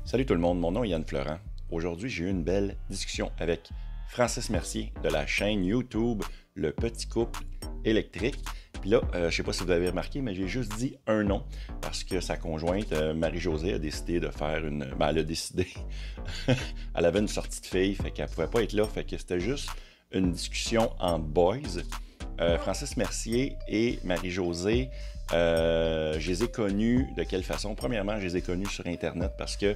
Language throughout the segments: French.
Salut tout le monde, mon nom est Yann Florent. Aujourd'hui, j'ai eu une belle discussion avec Francis Mercier de la chaîne YouTube Le Petit Couple Électrique. Puis là, je ne sais pas si vous avez remarqué, mais j'ai juste dit un nom parce que sa conjointe, Marie-Josée, a décidé de faire une... Ben, elle a décidé. Elle avait une sortie de filles, fait qu'elle ne pouvait pas être là, fait que c'était juste une discussion entre boys. Francis Mercier et Marie-Josée, je les ai connus de quelle façon? Premièrement, je les ai connus sur Internet parce que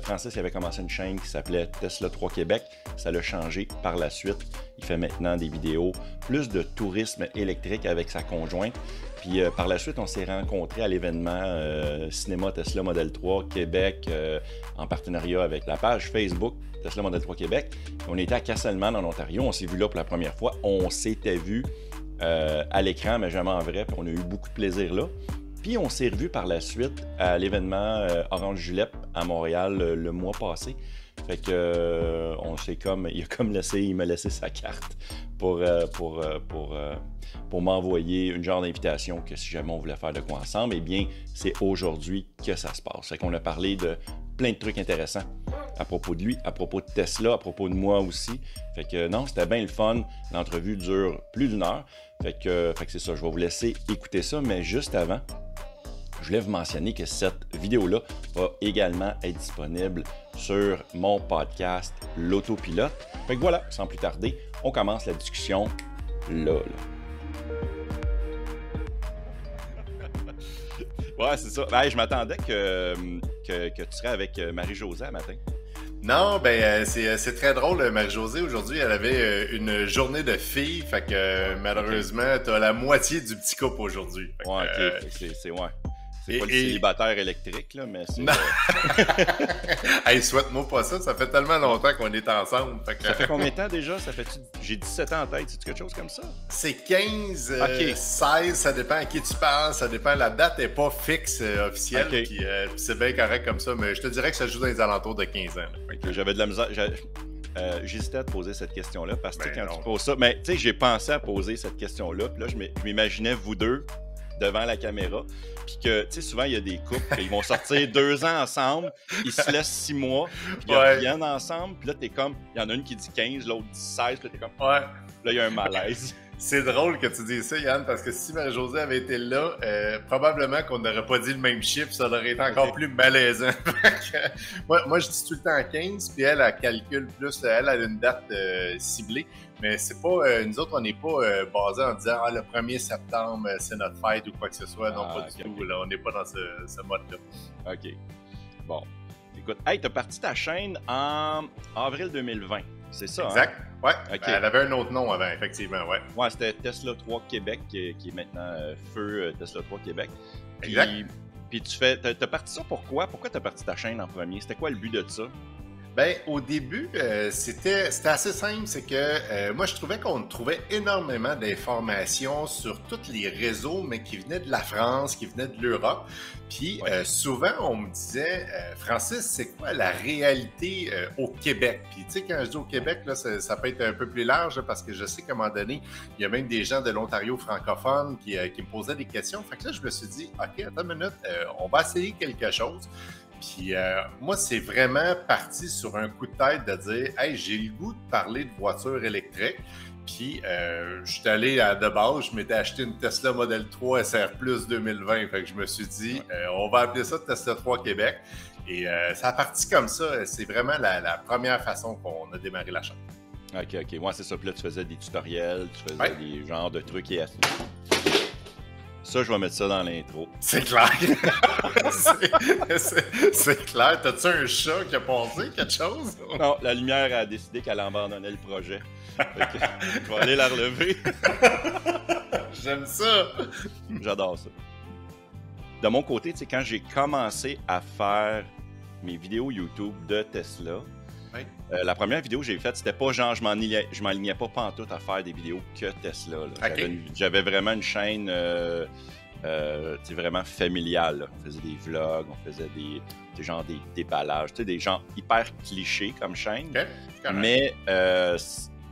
Francis avait commencé une chaîne qui s'appelait Tesla 3 Québec. Ça l'a changé par la suite. Il fait maintenant des vidéos plus de tourisme électrique avec sa conjointe. Puis par la suite, on s'est rencontrés à l'événement Cinéma Tesla Model 3 Québec en partenariat avec la page Facebook Tesla Model 3 Québec. On était à Castlemaine en Ontario. On s'est vu là pour la première fois. On s'était vu à l'écran, mais jamais en vrai. Puis on a eu beaucoup de plaisir là. Puis on s'est revu par la suite à l'événement Orange Julep à Montréal le mois passé. Fait que on s'est il m'a laissé sa carte pour m'envoyer une genre d'invitation que si jamais on voulait faire de quoi ensemble, eh bien c'est aujourd'hui que ça se passe. Fait qu'on a parlé de plein de trucs intéressants à propos de lui, à propos de Tesla, à propos de moi aussi. Fait que non, c'était bien le fun. L'entrevue dure plus d'une heure. Fait que c'est ça, je vais vous laisser écouter ça, mais juste avant, je voulais vous mentionner que cette vidéo-là va également être disponible sur mon podcast L'Autopilote. Fait que voilà, sans plus tarder, on commence la discussion là. Ouais, c'est ça. Ben, je m'attendais que tu serais avec Marie-Josée ce matin. Non, ben c'est très drôle, Marie-Josée. Aujourd'hui, elle avait une journée de filles, fait que malheureusement, t'as la moitié du petit couple aujourd'hui. Ouais, ok, c'est ouais. C'est pas le célibataire électrique, là, mais c'est... Hey, souhaite-moi pas ça, ça fait tellement longtemps qu'on est ensemble. Ça fait combien de temps déjà? J'ai 17 ans en tête, c'est-tu quelque chose comme ça? C'est 15, 16, ça dépend à qui tu parles, ça dépend, la date n'est pas fixe officielle, puis c'est bien correct comme ça, mais je te dirais que ça joue dans les alentours de 15 ans. Okay, j'avais de la misère... J'hésitais à te poser cette question-là, parce que quand tu poses ça... Mais tu sais, j'ai pensé à poser cette question-là, puis là, je m'imaginais vous deux devant la caméra, puis que, tu sais, souvent, il y a des couples, ils vont sortir 2 ans ensemble, ils se laissent 6 mois, puis ils reviennent ensemble, puis là, t'es comme, il y en a une qui dit 15, l'autre dit 16, puis là, t'es comme, là, il y a un malaise. C'est drôle que tu dises ça, Yann, parce que si Marie-Josée avait été là, probablement qu'on n'aurait pas dit le même chiffre, ça aurait été encore plus malaisant. moi, je dis tout le temps 15, puis elle calcule plus, elle a une date ciblée, mais c'est pas, nous autres, on n'est pas basé en disant « le 1er septembre, c'est notre fête » ou quoi que ce soit. Non, pas du tout, là, on n'est pas dans ce mode-là. OK. Bon. Écoute, hey, t'as parti ta chaîne en avril 2020. C'est ça, exact. Hein? Ouais. Okay. Elle avait un autre nom avant, effectivement, ouais. Ouais, c'était Tesla 3 Québec, qui est maintenant Feu Tesla 3 Québec. Puis, exact. Puis t'as parti ça pourquoi? Pourquoi t'as parti ta chaîne en premier? C'était quoi le but de ça? Ben, au début, c'était assez simple, c'est que moi, je trouvais qu'on trouvait énormément d'informations sur tous les réseaux, mais qui venaient de la France, qui venaient de l'Europe. Puis souvent, on me disait, Francis, c'est quoi la réalité au Québec? Puis tu sais, quand je dis au Québec, là, ça peut être un peu plus large, parce que je sais qu'à un moment donné, il y a même des gens de l'Ontario francophone qui me posaient des questions. Fait que là, je me suis dit, OK, attends une minute, on va essayer quelque chose. Puis moi, c'est vraiment parti sur un coup de tête de dire « Hey, j'ai le goût de parler de voitures électriques. » Puis je suis allé de base, je m'étais acheté une Tesla Model 3 SR Plus 2020. Fait que je me suis dit on va appeler ça Tesla 3 Québec. Et ça a parti comme ça. C'est vraiment la première façon qu'on a démarré la chaîne. OK. Moi, c'est ça. Puis là, tu faisais des tutoriels, tu faisais des genres de trucs et ça, je vais mettre ça dans l'intro. C'est clair. c'est clair. T'as-tu un chat qui a passé quelque chose? Non, la lumière a décidé qu'elle abandonnait le projet. Je vais aller la relever. J'aime ça. J'adore ça. De mon côté, tu sais, quand j'ai commencé à faire mes vidéos YouTube de Tesla, la première vidéo que j'ai faite, c'était pas genre, je m'enlignais pas pantoute à faire des vidéos que Tesla. J'avais vraiment une chaîne vraiment familiale. Là. On faisait des vlogs, on faisait des genres des déballages, des gens hyper clichés comme chaîne. Mais je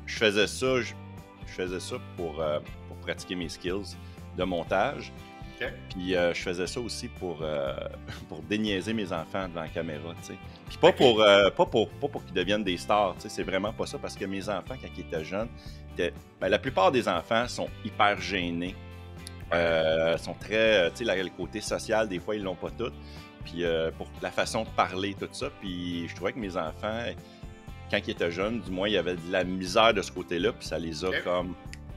faisais ça pour pratiquer mes skills de montage. OK. Puis je faisais ça aussi pour déniaiser mes enfants devant la caméra, tu sais. Puis pas pour qu'ils deviennent des stars, tu sais, c'est vraiment pas ça, parce que mes enfants, quand ils étaient jeunes, la plupart des enfants sont hyper gênés, sont très, tu sais, le côté social, des fois, ils l'ont pas tout. Puis pour la façon de parler, tout ça, puis je trouvais que mes enfants, quand ils étaient jeunes, du moins, il y avait de la misère de ce côté-là, puis ça les a comme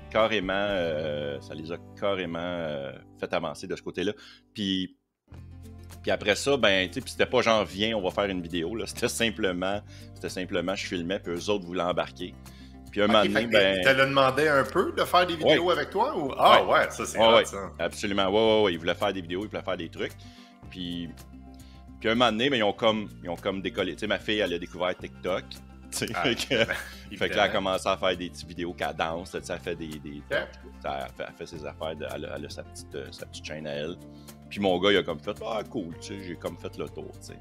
carrément, fait avancer de ce côté-là. Puis après ça, ben, tu sais, puis c'était pas genre, viens, on va faire une vidéo, là. C'était simplement, je filmais, puis eux autres voulaient embarquer. Puis un moment donné, ben... Tu t'as demandé un peu de faire des vidéos avec toi? Ou... Ah ouais, ça c'est hot, ça. Absolument, ouais. Ils voulaient faire des vidéos, ils voulaient faire des trucs. Puis un moment donné, ben, ils ont comme décollé. Tu sais, ma fille, elle a découvert TikTok. Fait que là, elle a commencé à faire des petites vidéos qu'elle danse. Elle fait elle fait ses affaires. Elle a sa petite chaîne à elle. Puis mon gars, il a comme fait « Ah, cool, tu sais, j'ai comme fait le tour, tu sais. »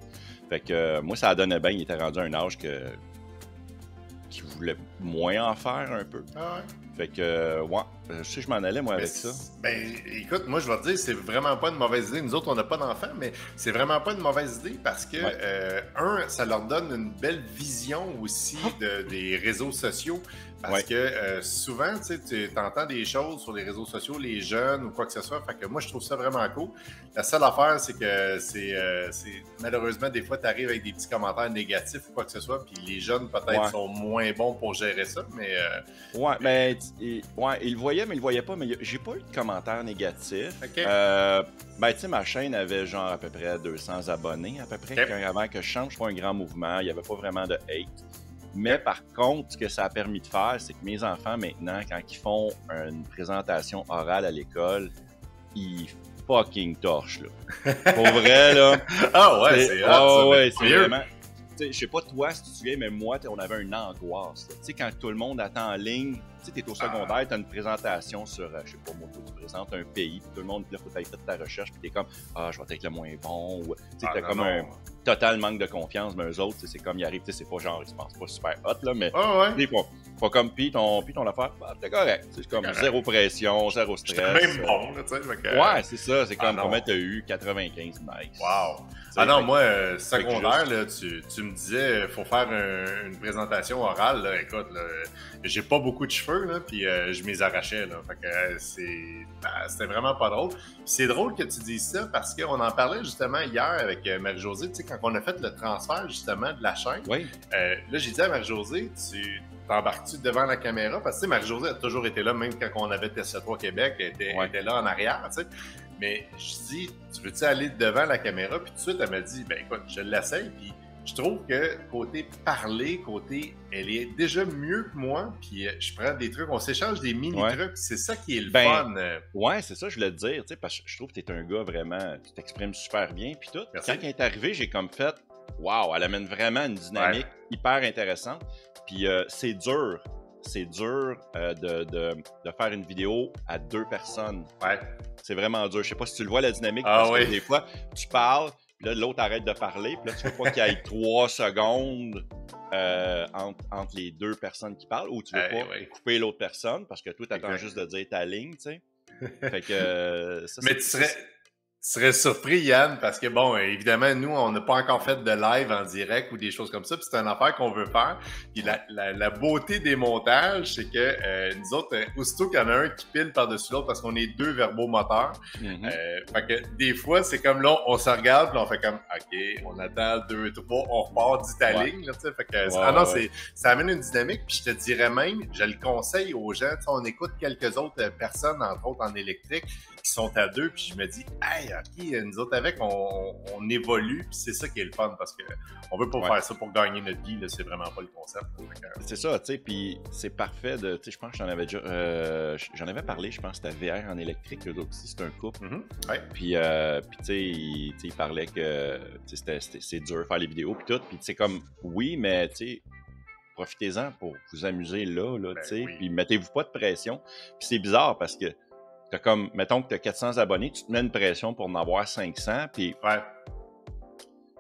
Fait que moi, ça donnait bien. Il était rendu à un âge qu'il voulait moins en faire un peu. Ah ouais. Fait que, ouais, je sais, je m'en allais, moi, avec ça. Ben, écoute, moi, je vais te dire, c'est vraiment pas une mauvaise idée. Nous autres, on n'a pas d'enfants, mais c'est vraiment pas une mauvaise idée parce que, ça leur donne une belle vision aussi des réseaux sociaux. Parce que souvent, tu entends des choses sur les réseaux sociaux, les jeunes ou quoi que ce soit. Fait que moi, je trouve ça vraiment cool. La seule affaire, c'est que c'est malheureusement, des fois, tu arrives avec des petits commentaires négatifs ou quoi que ce soit, puis les jeunes, peut-être, sont moins bons pour gérer ça, mais... ils le voyaient, mais ils le voyaient pas. Mais j'ai pas eu de commentaires négatifs. Okay. Ben, tu sais, ma chaîne avait genre à peu près 200 abonnés, à peu près. Okay. Avant que je change, pas un grand mouvement. Il n'y avait pas vraiment de hate. Mais par contre, ce que ça a permis de faire, c'est que mes enfants, maintenant, quand ils font une présentation orale à l'école, ils fucking torchent, là. Pour vrai, là. Ah ouais, c'est hot, ouais, c'est vraiment... Je sais pas toi si tu te souviens, mais moi, on avait une angoisse. Tu sais, quand tout le monde attend en ligne, tu sais, t'es au secondaire, t'as une présentation sur, je sais pas moi, tu présentes un pays, puis tout le monde, là, faut que t'ailles fait ta recherche, puis t'es comme, je vais être le moins bon, ou, tu sais, t'as comme un total manque de confiance, mais eux autres, c'est comme, ils arrivent, tu sais, c'est pas genre, ils se pensent pas super hot, là, mais, pas comme, puis ton affaire, t'es correct, c'est comme zéro pression, zéro stress. C'est même bon, là, tu sais. Ouais, c'est ça, c'est comme, combien t'as eu, 95, nice. Wow! Ah non, moi, secondaire, là, tu me disais, faut faire une présentation orale, là, écoute, là, j'ai pas beaucoup de cheveux, là, puis je m'y arrachais, là, fait que c'était vraiment pas drôle. Puis c'est drôle que tu dises ça, parce qu'on en parlait justement hier avec Marie-Josée, tu sais, quand on a fait le transfert, justement, de la chaîne, là, j'ai dit à Marie-Josée, t'embarques-tu devant la caméra? Parce que, tu sais, Marie-Josée a toujours été là, même quand on avait TS3 Québec, elle était là en arrière, tu sais. Mais je dis, tu veux-tu aller devant la caméra? Puis tout de suite, elle m'a dit, ben écoute, je l'essaye. Puis je trouve que côté parler, elle est déjà mieux que moi. Puis je prends des trucs, on s'échange des mini-trucs. C'est ça qui est le fun. Ouais, c'est ça, je voulais te dire, tu sais, parce que je trouve que t'es un gars vraiment, tu t'exprimes super bien. Puis tout. Merci. Quand elle est arrivée, j'ai comme fait, waouh, elle amène vraiment une dynamique hyper intéressante. Puis c'est dur. C'est dur de faire une vidéo à 2 personnes. Ouais. C'est vraiment dur. Je sais pas si tu le vois, la dynamique, parce que des fois, tu parles, puis là, l'autre arrête de parler, puis là, tu veux pas qu'il y ait 3 secondes entre les 2 personnes qui parlent, ou tu veux pas couper l'autre personne, parce que toi, tu attends juste de dire ta ligne, tu sais. Fait que ça, mais tu serais surpris, Yann, parce que, bon, évidemment, nous, on n'a pas encore fait de live en direct ou des choses comme ça, puis c'est une affaire qu'on veut faire. Puis la beauté des montages, c'est que nous autres, aussitôt qu'il y en a un qui pile par-dessus l'autre, parce qu'on est 2 verbomoteurs, fait que des fois, c'est comme là, on se regarde, puis on fait comme, OK, on attend 2, 3, on repart du ta ligne, là, tu sais. Fait que, ça amène une dynamique, puis je te dirais même, je le conseille aux gens, tu sais, on écoute quelques autres personnes, entre autres en électrique, qui sont à 2, puis je me dis, hey, OK, nous autres avec, on évolue, puis c'est ça qui est le fun, parce que on veut pas faire ça pour gagner notre vie, là, c'est vraiment pas le concept. C'est ça, tu sais, puis c'est parfait de, tu sais, je pense que j'en avais parlé, je pense que c'était VR en électrique, eux autres aussi, c'est un couple. Puis tu sais, il parlait que c'est dur de faire les vidéos, puis tout, puis tu sais, comme, oui, mais tu sais, profitez-en pour vous amuser là, tu sais, puis mettez-vous pas de pression. Puis c'est bizarre parce que t'as comme, mettons que t'as 400 abonnés, tu te mets une pression pour en avoir 500, puis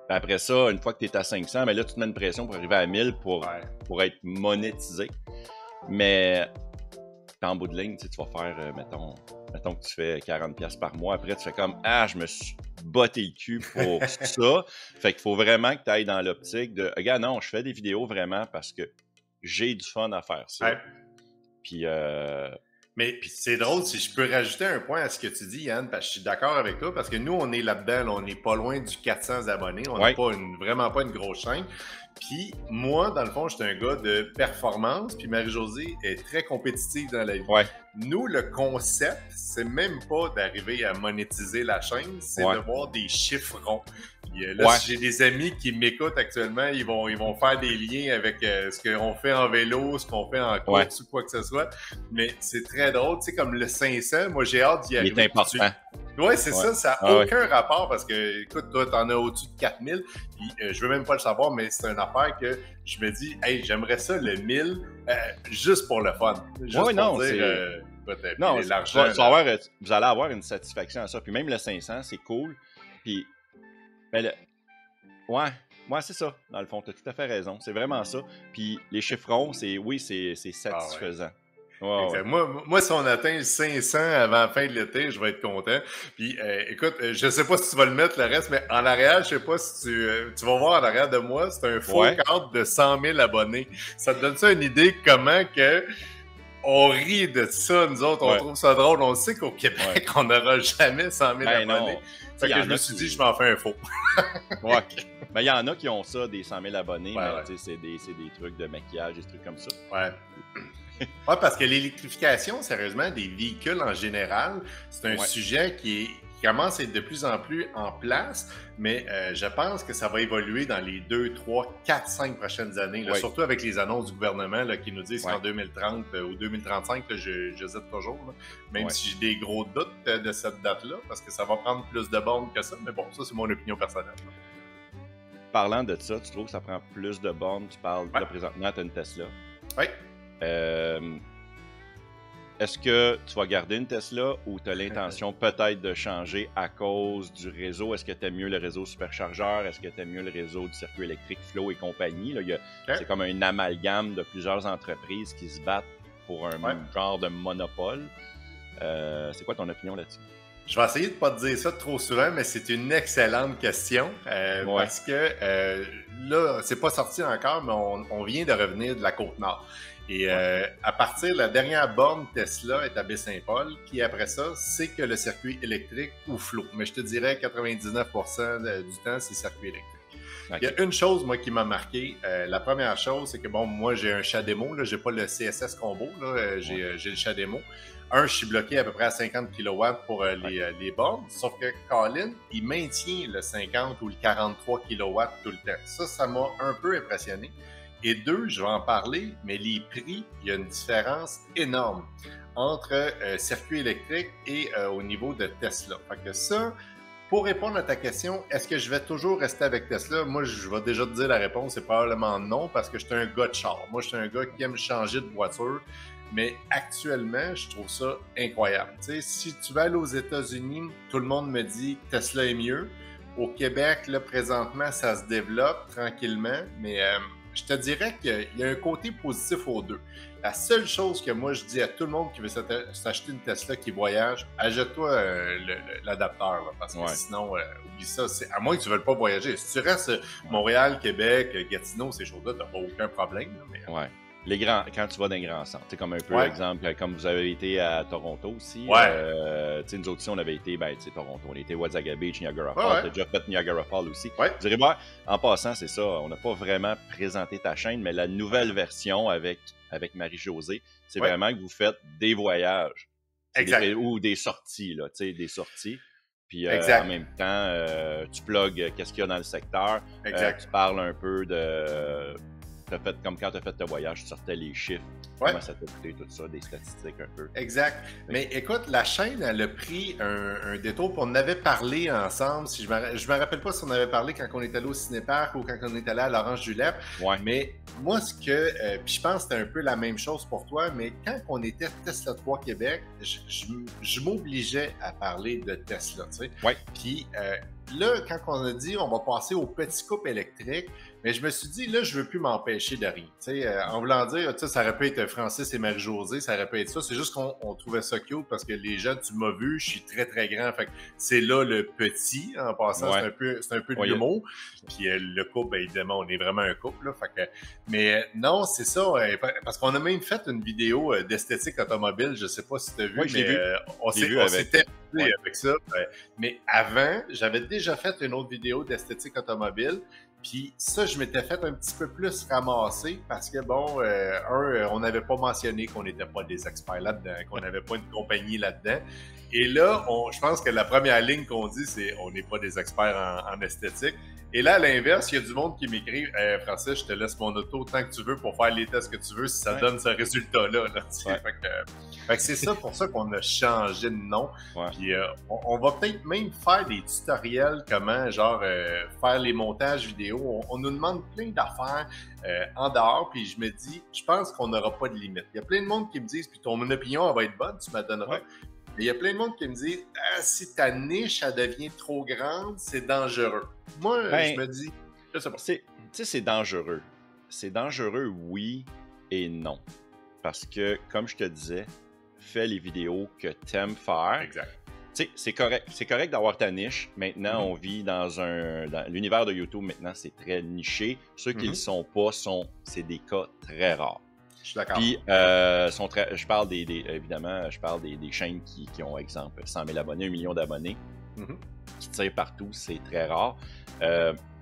après ça, une fois que t'es à 500, mais là, tu te mets une pression pour arriver à 1000 pour être monétisé. Mais en bout de ligne, tu vas faire, mettons que tu fais 40$ par mois. Après, tu fais comme, ah, je me suis botté le cul pour ça. Fait qu'il faut vraiment que tu ailles dans l'optique de, regarde, non, je fais des vidéos vraiment parce que j'ai du fun à faire ça. Ouais. Puis, mais c'est drôle, si je peux rajouter un point à ce que tu dis, Yann, parce que je suis d'accord avec toi, parce que nous, on est là-dedans, là, on n'est pas loin du 400 abonnés, on n'a pas vraiment pas une grosse chaîne. Puis moi, dans le fond, je suis un gars de performance, puis Marie-Josée est très compétitive dans la vie. Ouais. Nous, le concept, c'est même pas d'arriver à monétiser la chaîne, c'est de voir des chiffres ronds. Puis, là, si j'ai des amis qui m'écoutent actuellement, ils vont faire des liens avec ce qu'on fait en vélo, ce qu'on fait en course ou quoi que ce soit. Mais c'est très drôle, tu sais, comme le 500, moi j'ai hâte d'y arriver. Il est important. Oui, c'est ça, ça n'a aucun rapport parce que, écoute, toi, t'en as au-dessus de 4000, puis je veux même pas le savoir, mais c'est une affaire que je me dis, hey, j'aimerais ça le 1000 juste pour le fun. Juste pour dire, non, l'argent. Vous allez avoir une satisfaction à ça. Puis même le 500, c'est cool. Puis, ben, ouais, c'est ça. Dans le fond, tu as tout à fait raison. C'est vraiment ça. Puis les chiffrons, c'est satisfaisant. Moi, si on atteint le 500 avant la fin de l'été, je vais être content. Puis, écoute, je sais pas si tu vas le mettre le reste, mais en arrière, je sais pas si tu vas voir en arrière de moi, c'est un faux cadre de 100 000 abonnés. Ça te donne ça une idée comment que on rit de ça, nous autres, on trouve ça drôle. On sait qu'au Québec, on n'aura jamais 100 000 abonnés. Fait que je me suis dit, je m'en fais un faux. Ben, il y en a qui ont ça, des 100 000 abonnés, mais c'est des trucs de maquillage, des trucs comme ça. Ouais, parce que l'électrification, sérieusement, des véhicules en général, c'est un sujet qui commence à être de plus en plus en place, mais je pense que ça va évoluer dans les 2, 3, 4, 5 prochaines années, là, surtout avec les annonces du gouvernement là, qui nous disent qu'en 2030 ou 2035, j'hésite toujours, là, même si j'ai des gros doutes de cette date-là, parce que ça va prendre plus de bornes que ça, mais bon, ça, c'est mon opinion personnelle. Parlant de ça, tu trouves que ça prend plus de bornes? Tu parles, là, présentement, tu as une Tesla. Oui. Est-ce que tu vas garder une Tesla ou tu as l'intention peut-être de changer à cause du réseau? Est-ce que tu aimes mieux le réseau superchargeur? Est-ce que tu aimes mieux le réseau du circuit électrique Flow et compagnie? Là, c'est comme un amalgame de plusieurs entreprises qui se battent pour un genre de monopole. C'est quoi ton opinion là-dessus? Je vais essayer de ne pas te dire ça trop souvent, mais c'est une excellente question parce que là, c'est pas sorti encore, mais on vient de revenir de la Côte-Nord. Et à partir de la dernière borne Tesla est à Baie-Saint-Paul, puis après ça, c'est que le circuit électrique ou Flow. Mais je te dirais 99% du temps, c'est circuit électrique. Il y a une chose, moi, qui m'a marqué. La première chose, c'est que, bon, moi, j'ai un CHAdeMO, là, j'ai pas le CSS Combo, là, j'ai le CHAdeMO. Je suis bloqué à peu près à 50 kW pour les bornes, sauf que Colin, il maintient le 50 ou le 43 kW tout le temps. Ça m'a un peu impressionné. Et deux, je vais en parler, mais les prix, il y a une différence énorme entre circuit électrique et au niveau de Tesla. Fait que ça, pour répondre à ta question, est-ce que je vais toujours rester avec Tesla? Moi, je vais déjà te dire la réponse, c'est probablement non, parce que je suis un gars de char. Moi, je suis un gars qui aime changer de voiture. Mais actuellement, je trouve ça incroyable. Tu sais, si tu vas aller aux États-Unis, tout le monde me dit que Tesla est mieux. Au Québec, là, présentement, ça se développe tranquillement, mais je te dirais qu'il y a un côté positif aux deux. La seule chose que moi, je dis à tout le monde qui veut s'acheter une Tesla qui voyage, achète-toi l'adapteur, là, parce que sinon, oublie ça. À moins que tu ne veuilles pas voyager. Si tu restes Montréal, Québec, Gatineau, ces choses-là, tu n'as pas aucun problème. Là, mais, quand tu vas dans les grands centres, comme un peu, exemple, comme vous avez été à Toronto aussi, nous autres aussi, on avait été, Toronto, on a été Wasaga Beach, Niagara Falls, t'as déjà fait Niagara Falls aussi. Vous direz, en passant, c'est ça, on n'a pas vraiment présenté ta chaîne, mais la nouvelle version avec Marie-Josée, c'est vraiment que vous faites des voyages. Ou des sorties, là, des sorties. Puis en même temps, tu plugues qu'est-ce qu'il y a dans le secteur, tu parles un peu de... comme quand tu as fait ton voyage, tu sortais les chiffres, comment ça t'a coûté, tout ça, des statistiques un peu. Exact. Mais écoute, la chaîne, elle a pris un détour, puis on en avait parlé ensemble. Si je me rappelle pas si on avait parlé quand on est allé au Cinéparc ou quand on est allé à l'Orange du Lac, mais moi, puis je pense que c'était un peu la même chose pour toi, mais quand on était Tesla 3 Québec, je m'obligeais à parler de Tesla, tu sais. Ouais. Puis là, quand on a dit on va passer au petit couple électrique, mais je me suis dit, là, je veux plus m'empêcher de rien. Tu sais, en voulant dire, tu sais, ça aurait pu être Francis et Marie-Josée, ça aurait pu être ça. C'est juste qu'on trouvait ça cute parce que les gens, tu m'as vu, je suis très, très grand. Fait que c'est là le petit, en passant, Ouais. c'est un peu de l'humour. Puis le couple, ben, évidemment, on est vraiment un couple, là. Fait que, mais non, c'est ça, parce qu'on a même fait une vidéo d'esthétique automobile, je sais pas si tu as vu, mais on s'était avec ça. Mais avant, j'avais déjà fait une autre vidéo d'esthétique automobile. Puis ça, je m'étais fait un petit peu plus ramasser parce que, bon, on n'avait pas mentionné qu'on n'était pas des experts là-dedans, qu'on n'avait pas une compagnie là-dedans. Et là, je pense que la première ligne qu'on dit, c'est on n'est pas des experts en esthétique. Et là, à l'inverse, il y a du monde qui m'écrit Francis, je te laisse mon auto tant que tu veux pour faire les tests que tu veux si ça donne ce résultat-là. Là, fait que c'est ça pour ça qu'on a changé de nom. Puis on va peut-être même faire des tutoriels comment, genre, faire les montages vidéo. On nous demande plein d'affaires en dehors. Puis je me dis, je pense qu'on n'aura pas de limite. Il y a plein de monde qui me disent, puis ton opinion, elle va être bonne, tu me donneras. Mais il y a plein de monde qui me dit si ta niche, elle devient trop grande, c'est dangereux. Moi, je me dis, je sais pas. Tu sais, c'est dangereux. C'est dangereux, oui et non. Parce que, comme je te disais, fais les vidéos que tu aimes faire. Exact. Tu sais, c'est correct. C'est correct d'avoir ta niche. Maintenant, on vit dans l'univers de YouTube, maintenant, c'est très niché. Ceux qui ne le sont pas, c'est des cas très rares. Je suis d'accord. Puis, je parle évidemment, je parle des chaînes qui ont, exemple, 100 000 abonnés, 1 million d'abonnés, qui tirent partout, c'est très rare.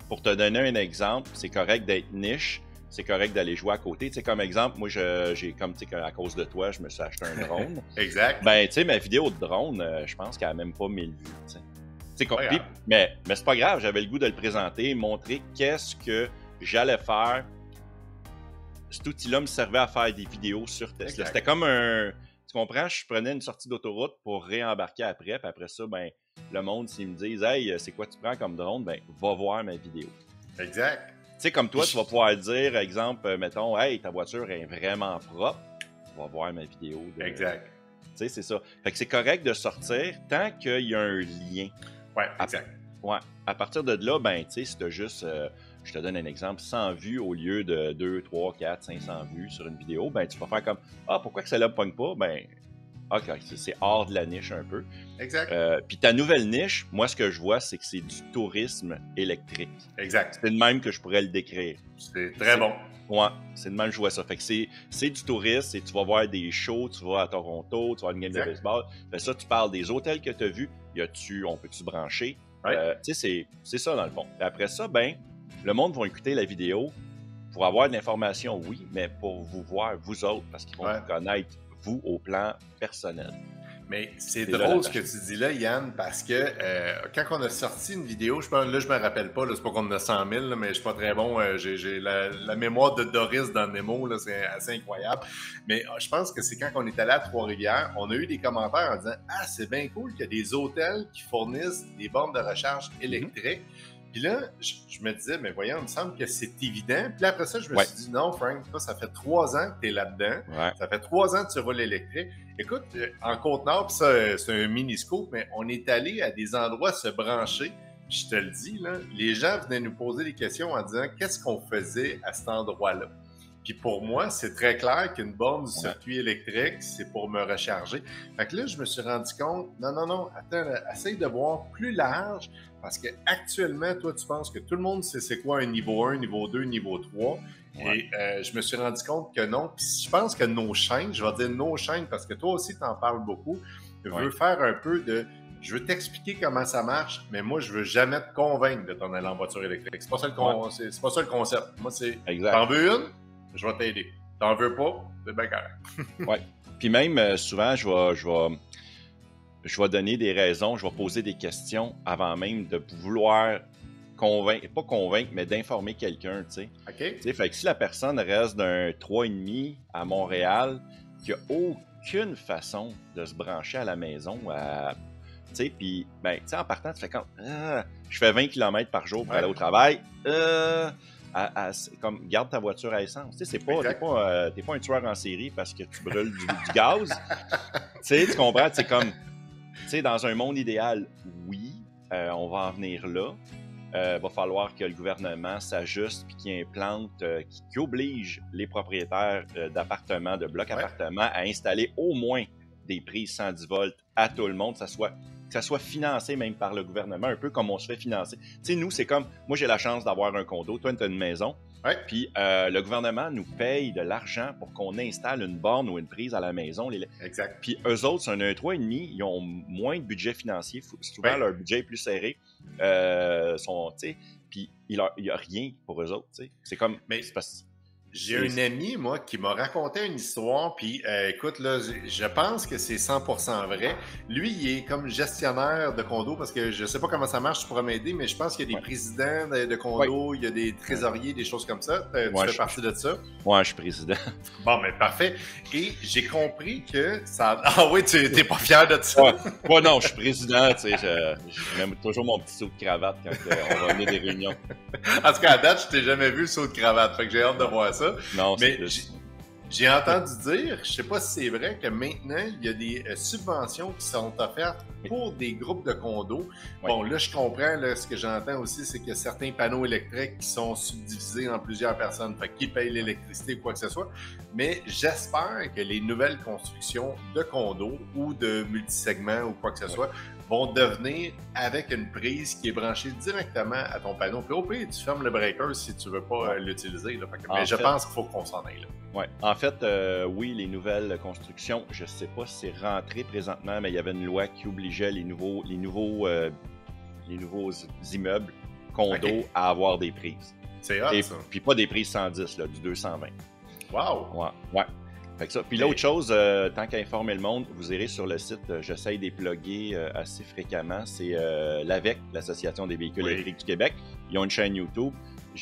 Pour te donner un exemple, c'est correct d'être niche, c'est correct d'aller jouer à côté. Tu sais, comme exemple, moi, j'ai comme, tu sais, à cause de toi, je me suis acheté un drone. Exact. Ben, tu sais, ma vidéo de drone, je pense qu'elle n'a même pas 1000 vues, tu sais. Mais c'est pas grave, j'avais le goût de le présenter, montrer qu'est-ce que j'allais faire. Cet outil-là me servait à faire des vidéos sur Tesla. C'était comme tu comprends, je prenais une sortie d'autoroute pour réembarquer après, puis après ça, ben, le monde, s'ils me disent « Hey, c'est quoi tu prends comme drone? » Ben, va voir ma vidéo. Exact. Tu sais, comme toi, tu vas pouvoir dire, exemple, mettons, « Hey, ta voiture est vraiment propre. » Va voir ma vidéo. Exact. Tu sais, c'est ça. Fait que c'est correct de sortir tant qu'il y a un lien. Ouais, exact. À partir de là, ben, tu sais, si t'as juste... je te donne un exemple, 100 vues au lieu de 2, 3, 4, 500 vues sur une vidéo, ben tu vas faire comme « Ah, pourquoi que celle-là ne pogne pas? » Ben, OK, c'est hors de la niche un peu. Exact. Puis ta nouvelle niche, moi, ce que je vois, c'est que c'est du tourisme électrique. Exact. C'est de même que je pourrais le décrire. C'est très bon. Ouais, c'est de même que je vois ça. Fait que c'est du tourisme, et tu vas voir des shows, tu vas à Toronto, tu vas à une game de baseball. Fait ça, tu parles des hôtels que tu as vus, on peut-tu brancher? Tu sais, c'est ça dans le fond. Et après ça, ben, le monde va écouter la vidéo pour avoir de l'information, oui, mais pour vous voir, vous autres, parce qu'ils vont vous connaître, vous, au plan personnel. Mais c'est drôle ce que tu dis là, Yann, parce que quand on a sorti une vidéo, je me rappelle pas, c'est pas qu'on en a 100 000, là, mais je suis pas très bon. J'ai la mémoire de Doris dans Nemo, là, c'est assez incroyable. Mais je pense que c'est quand on est allé à Trois-Rivières, on a eu des commentaires en disant « Ah, c'est bien cool qu'il y a des hôtels qui fournissent des bornes de recharge électriques. Puis là, je me disais, mais voyons, il me semble que c'est évident. Puis là, après ça, je me suis dit, non, Frank, toi, ça fait 3 ans que tu es là-dedans. Ça fait 3 ans que tu roules électrique. Écoute, en Côte-Nord, puis ça, c'est un mini-scope, mais on est allé à des endroits se brancher. Puis je te le dis, là, les gens venaient nous poser des questions en disant, qu'est-ce qu'on faisait à cet endroit-là? Puis pour moi, c'est très clair qu'une borne du circuit électrique, c'est pour me recharger. Fait que là, je me suis rendu compte, non, attends, essaye de voir plus large, parce que actuellement, toi, tu penses que tout le monde sait c'est quoi un niveau 1, niveau 2, niveau 3. Et je me suis rendu compte que non. Puis je pense que nos chaînes, je vais dire nos chaînes, parce que toi aussi, tu en parles beaucoup, veux faire un peu de... Je veux t'expliquer comment ça marche, mais moi, je veux jamais te convaincre de t'en aller en voiture électrique. C'est pas ça le concept. Moi, c'est... T'en veux une? Je vais t'aider. T'en veux pas? C'est bien correct. Puis même, souvent, je vais donner des raisons, je vais poser des questions avant même de vouloir convaincre, pas convaincre, mais d'informer quelqu'un, tu sais. OK. Fait que si la personne reste d'un 3,5 à Montréal, qui a aucune façon de se brancher à la maison, tu sais, puis, ben, tu sais, en partant, tu fais comme, je fais 20 km par jour pour aller au travail, comme garde ta voiture à essence. Tu sais, t'es Exact. pas un tueur en série parce que tu brûles du gaz. Tu comprends? C'est comme, tu sais, dans un monde idéal, oui, on va en venir là. Va falloir que le gouvernement s'ajuste puis qu'il implante, qui oblige les propriétaires d'appartements, de blocs appartements à installer au moins des prises 110 volts à tout le monde, que ça soit financé même par le gouvernement, un peu comme on se fait financer. Tu sais, nous, c'est comme, moi j'ai la chance d'avoir un condo, toi tu as une maison, puis le gouvernement nous paye de l'argent pour qu'on installe une borne ou une prise à la maison. Exact. Puis eux autres, c'est un 1,3,5, ils ont moins de budget financier, souvent leur budget est plus serré. Puis il n'y a rien pour eux autres. T'sais. C'est comme. Mais j'ai un ami, moi, qui m'a raconté une histoire, puis écoute, là, je pense que c'est 100% vrai. Lui, il est comme gestionnaire de condo, parce que je sais pas comment ça marche, tu pourras m'aider, mais je pense qu'il y a des présidents de condo, il y a des trésoriers, des choses comme ça. Tu fais partie de ça? Ouais, je suis président. Bon, mais parfait. Et j'ai compris que ça... Ah oui, tu n'es pas fier de ça? Ouais, non, je suis président, tu sais, je mets toujours mon petit saut de cravate quand on va venir des réunions. En tout cas, à date, je t'ai jamais vu le saut de cravate, fait que j'ai hâte de voir ça. Non, mais j'ai entendu dire, je sais pas si c'est vrai, que maintenant, il y a des subventions qui sont offertes pour des groupes de condos. Bon, là, je comprends, là, ce que j'entends aussi, c'est qu'il y a certains panneaux électriques qui sont subdivisés en plusieurs personnes, fait qui payent l'électricité ou quoi que ce soit. Mais j'espère que les nouvelles constructions de condos ou de multisegments ou quoi que ce soit vont devenir avec une prise qui est branchée directement à ton panneau. Puis au pire, tu fermes le breaker si tu veux pas l'utiliser. Mais je pense qu'il faut qu'on s'en aille. Oui, en fait, oui, les nouvelles constructions, je ne sais pas si c'est rentré présentement, mais il y avait une loi qui obligeait les nouveaux immeubles, condos, à avoir des prises. C'est hot, ça. Puis pas des prises 110, là, du 220. Wow! Ouais. Fait que ça. Puis l'autre chose, tant qu'à informer le monde, vous irez sur le site, j'essaye de les plugger assez fréquemment, c'est l'AVEC, l'Association des véhicules électriques du Québec. Ils ont une chaîne YouTube.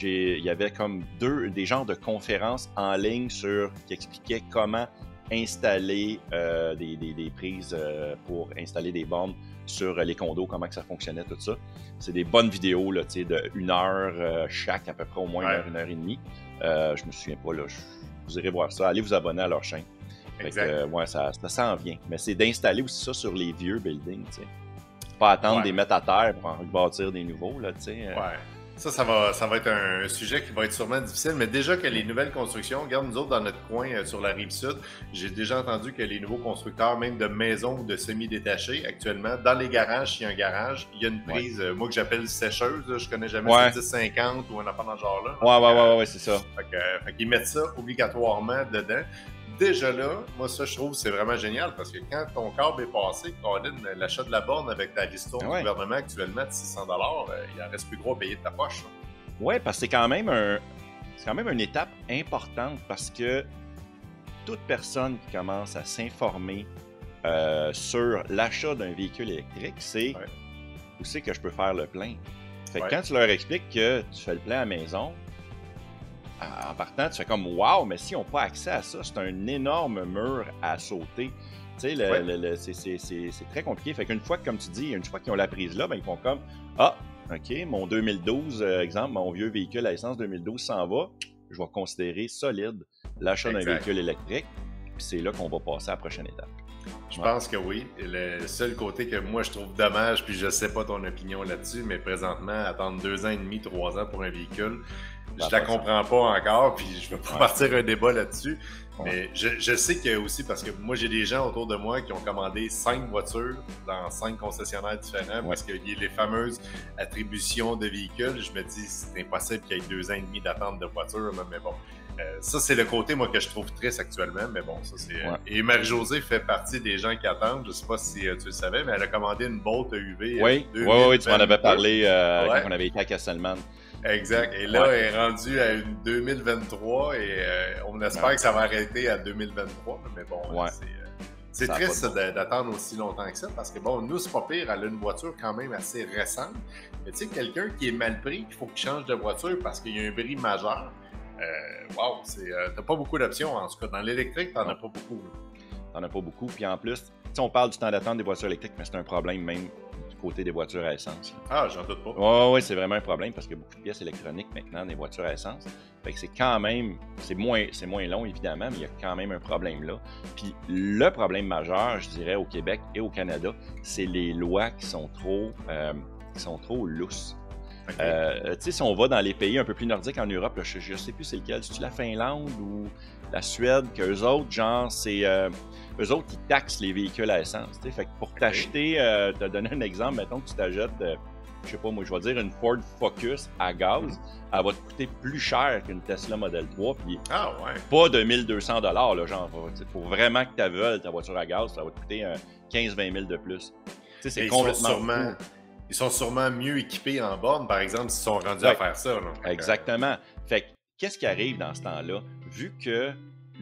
Il y avait comme des genres de conférences en ligne qui expliquaient comment installer des prises pour installer des bornes sur les condos, comment que ça fonctionnait, tout ça. C'est des bonnes vidéos là, de 1 heure chaque, à peu près au moins 1 heure et demie. Je me souviens pas, là, vous irez voir ça. Allez vous abonner à leur chaîne. Exact. Ça s'en vient. Mais c'est d'installer aussi ça sur les vieux buildings, tu sais. Pas attendre de les mettre à terre pour en bâtir des nouveaux, là, tu sais. Ça va être un sujet qui va être sûrement difficile, mais déjà que les nouvelles constructions, regarde, nous autres, dans notre coin sur la Rive-Sud, j'ai déjà entendu que les nouveaux constructeurs, même de maisons ou de semi-détachés, actuellement, dans les garages, il y a un garage, il y a une prise, moi que j'appelle sécheuse, là, je connais jamais, c'est 10-50 ou un affaire dans ce genre-là. Ouais, c'est ça. Fait qu'ils mettent ça obligatoirement dedans. Déjà là, moi ça je trouve c'est vraiment génial parce que quand ton câble est passé, Colin, l'achat de la borne avec ta ristourne du gouvernement actuellement de 600$, il en reste plus gros à payer de ta poche. Oui, parce que c'est quand même une étape importante parce que toute personne qui commence à s'informer sur l'achat d'un véhicule électrique, c'est où c'est que je peux faire le plein. Fait que quand tu leur expliques que tu fais le plein à la maison, en partant, tu fais comme « Wow! » Mais s'ils n'ont pas accès à ça, c'est un énorme mur à sauter. Tu sais, c'est très compliqué. Fait qu'une fois, comme tu dis, une fois qu'ils ont la prise là, ben, ils font comme « Ah, OK, mon 2012, exemple, mon vieux véhicule à essence 2012 s'en va. Je vais considérer solide l'achat d'un véhicule électrique. » Puis c'est là qu'on va passer à la prochaine étape. Je pense que oui. Le seul côté que moi je trouve dommage, puis je sais pas ton opinion là-dessus, mais présentement, attendre 2 ans et demi, 3 ans pour un véhicule, je la comprends pas encore, puis je veux pas partir un débat là-dessus. Mais je sais que aussi, parce que moi j'ai des gens autour de moi qui ont commandé 5 voitures dans 5 concessionnaires différents, parce qu'il y a les fameuses attributions de véhicules. Je me dis, c'est impossible qu'il y ait 2 ans et demi d'attente de voiture, mais bon. Ça, c'est le côté, moi, que je trouve triste actuellement, mais bon, ça, c'est... Et Marie-Josée fait partie des gens qui attendent, je sais pas si tu le savais, mais elle a commandé une Bolt UV. Oui, tu m'en avais parlé quand on avait été à Castelman. Exact, et là, elle est rendue à une 2023, et on espère que ça va arrêter à 2023, mais bon, c'est triste d'attendre aussi longtemps que ça, parce que bon, nous, c'est pas pire, elle a une voiture quand même assez récente, mais tu sais, quelqu'un qui est mal pris, il faut qu'il change de voiture parce qu'il y a un bris majeur. T'as pas beaucoup d'options, en tout cas. Dans l'électrique, t'en as pas beaucoup. T'en as pas beaucoup. Puis en plus, on parle du temps d'attente des voitures électriques, mais c'est un problème même du côté des voitures à essence. Là. Ah, j'en doute pas. Oui, c'est vraiment un problème parce qu'il y a beaucoup de pièces électroniques maintenant dans les voitures à essence. Fait que c'est quand même, c'est moins long évidemment, mais il y a quand même un problème là. Puis le problème majeur, je dirais, au Québec et au Canada, c'est les lois qui sont trop lousses. Okay. Tu sais, si on va dans les pays un peu plus nordiques en Europe, là, je sais plus c'est lequel, c'est-tu la Finlande ou la Suède, qu'eux autres, genre, eux autres, ils taxent les véhicules à essence. T'sais. Fait que pour t'acheter, te donner un exemple, mettons que tu t'achètes, je sais pas, moi, je vais dire une Ford Focus à gaz, elle va te coûter plus cher qu'une Tesla Model 3, puis pas de 1200 $, là, genre, pour vraiment que tu veuilles ta voiture à gaz, ça va te coûter 15-20 000 de plus. T'sais, c'est complètement ils sont sûrement mieux équipés en borne, par exemple, s'ils sont rendus à faire ça. Là. Exactement. Fait que, qu'est-ce qui arrive dans ce temps-là? Vu que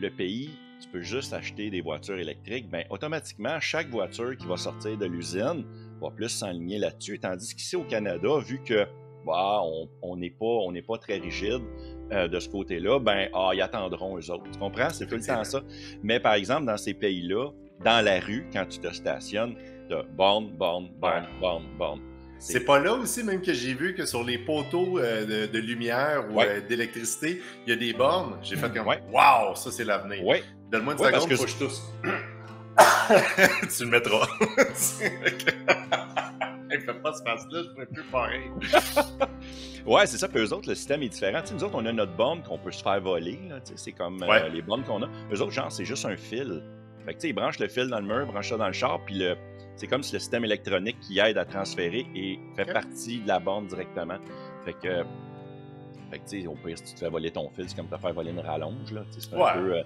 le pays, tu peux juste acheter des voitures électriques, bien, automatiquement, chaque voiture qui va sortir de l'usine va plus s'enligner là-dessus. Tandis qu'ici au Canada, vu que on n'est pas très rigide de ce côté-là, ben, ils attendront eux autres. Tu comprends? C'est tout le temps ça. Mais par exemple, dans ces pays-là, dans la rue, quand tu te stationnes, tu as borne. C'est pas là aussi, même que j'ai vu que sur les poteaux de lumière ou d'électricité, il y a des bornes. J'ai fait comme wow, ça c'est l'avenir. Donne-moi une seconde, faut que je tousse. Tu le mettras. Il fait pas ce passe-là, je pourrais plus pareil. Ouais, c'est ça. Puis eux autres, le système est différent. T'sais, nous autres, on a notre borne qu'on peut se faire voler. C'est comme les bornes qu'on a. Eux autres, genre, c'est juste un fil. Fait que, tu sais, ils branchent le fil dans le mur, branchent ça dans le char, puis c'est comme si le système électronique qui aide à transférer et fait partie de la borne directement. Fait que tu sais, au pire, si tu te fais voler ton fil, c'est comme te faire voler une rallonge, là. C'est un peu...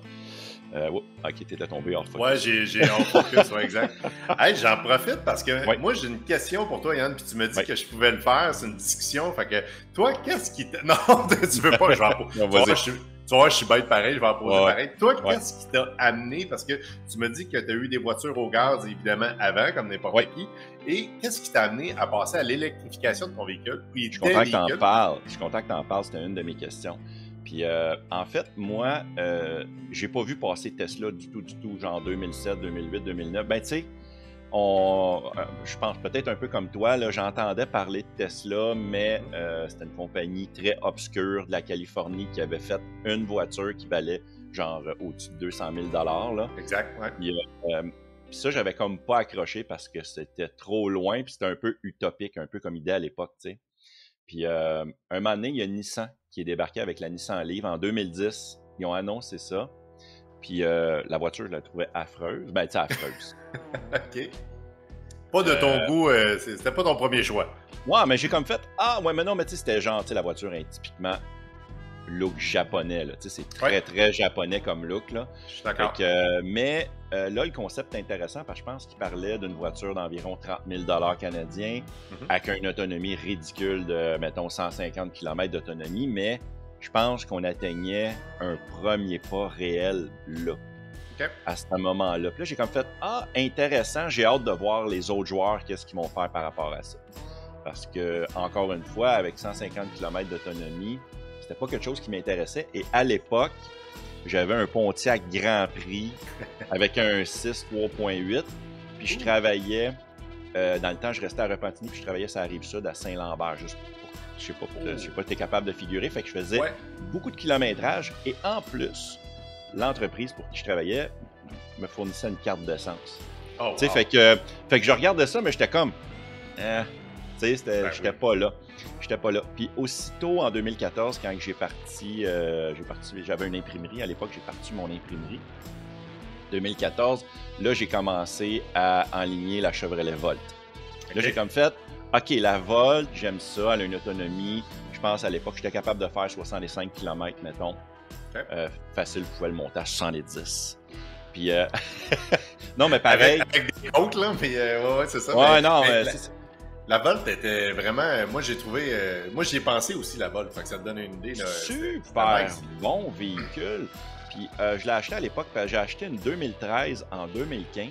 ok, t'étais tombé hors focus. Ouais, j'ai hors focus, exact. Hey, j'en profite parce que moi, j'ai une question pour toi, Yann, puis tu me dis que je pouvais le faire, c'est une discussion. Fait que, toi, qu'est-ce qui t'a... Non, tu veux pas, je vais en poser. Tu vois, je suis bête pareil, je vais en poser pareil. Toi, qu'est-ce qui t'a amené? Parce que tu me dis que tu as eu des voitures au gaz, évidemment, avant, comme n'importe qui. Et qu'est-ce qui t'a amené à passer à l'électrification de ton véhicule? Puis je suis content que t'en parles. Je suis content que t'en parles, c'était une de mes questions. Puis, en fait, moi, j'ai pas vu passer Tesla du tout, genre 2007, 2008, 2009. Ben, tu sais, je pense peut-être un peu comme toi, là, j'entendais parler de Tesla, mais c'était une compagnie très obscure de la Californie qui avait fait une voiture qui valait genre au-dessus de 200 000 $. Là. Exact, ouais. Puis ça, j'avais comme pas accroché parce que c'était trop loin, puis c'était un peu utopique, un peu comme idée à l'époque, tu sais. Puis un moment donné, il y a Nissan qui est débarqué avec la Nissan Leaf en 2010. Ils ont annoncé ça. Puis la voiture, je la trouvais affreuse. Ben, tu sais, affreuse. OK. Pas de ton goût, c'était pas ton premier choix. Ouais, mais j'ai comme fait, mais non, mais tu sais, c'était genre, tu sais, la voiture est typiquement look japonais, là. Tu sais, c'est très, très japonais comme look, là. Je suis d'accord. Mais là, le concept est intéressant parce que je pense qu'il parlait d'une voiture d'environ 30 000 $ canadiens avec une autonomie ridicule de, mettons, 150 km d'autonomie, mais je pense qu'on atteignait un premier pas réel là, à ce moment-là. Puis là, j'ai comme fait, intéressant, j'ai hâte de voir les autres joueurs, qu'est-ce qu'ils vont faire par rapport à ça. Parce que, encore une fois, avec 150 km d'autonomie, c'était pas quelque chose qui m'intéressait. Et à l'époque, j'avais un Pontiac Grand Prix avec un 6 3.8. Puis je travaillais, dans le temps, je restais à Repentigny, puis je travaillais sur la Rive-Sud à Saint-Lambert, juste pour, je sais pas si t'es capable de figurer. Fait que je faisais beaucoup de kilométrage. Et en plus, l'entreprise pour qui je travaillais me fournissait une carte d'essence. Oh, wow. Fait que je regardais ça, mais j'étais comme... tu sais, j'étais pas là. J'étais pas là. Puis aussitôt, en 2014, quand j'ai parti, j'avais une imprimerie. À l'époque, j'ai parti mon imprimerie. 2014, là, j'ai commencé à enligner la Chevrolet Volt. Là, j'ai comme fait, OK, la Volt, j'aime ça, elle a une autonomie. Je pense, à l'époque, j'étais capable de faire 65 km, mettons. Facile, je pouvais le monter à 70. Puis, non, mais pareil. Avec des côtes, là, mais c'est ça. Ouais, non, la Volt était vraiment... Moi, j'ai trouvé... moi, j'y ai pensé aussi, la Volt. Fait que ça te donne une idée. Là, super bon véhicule. Puis, je l'ai acheté à l'époque. J'ai acheté une 2013 en 2015.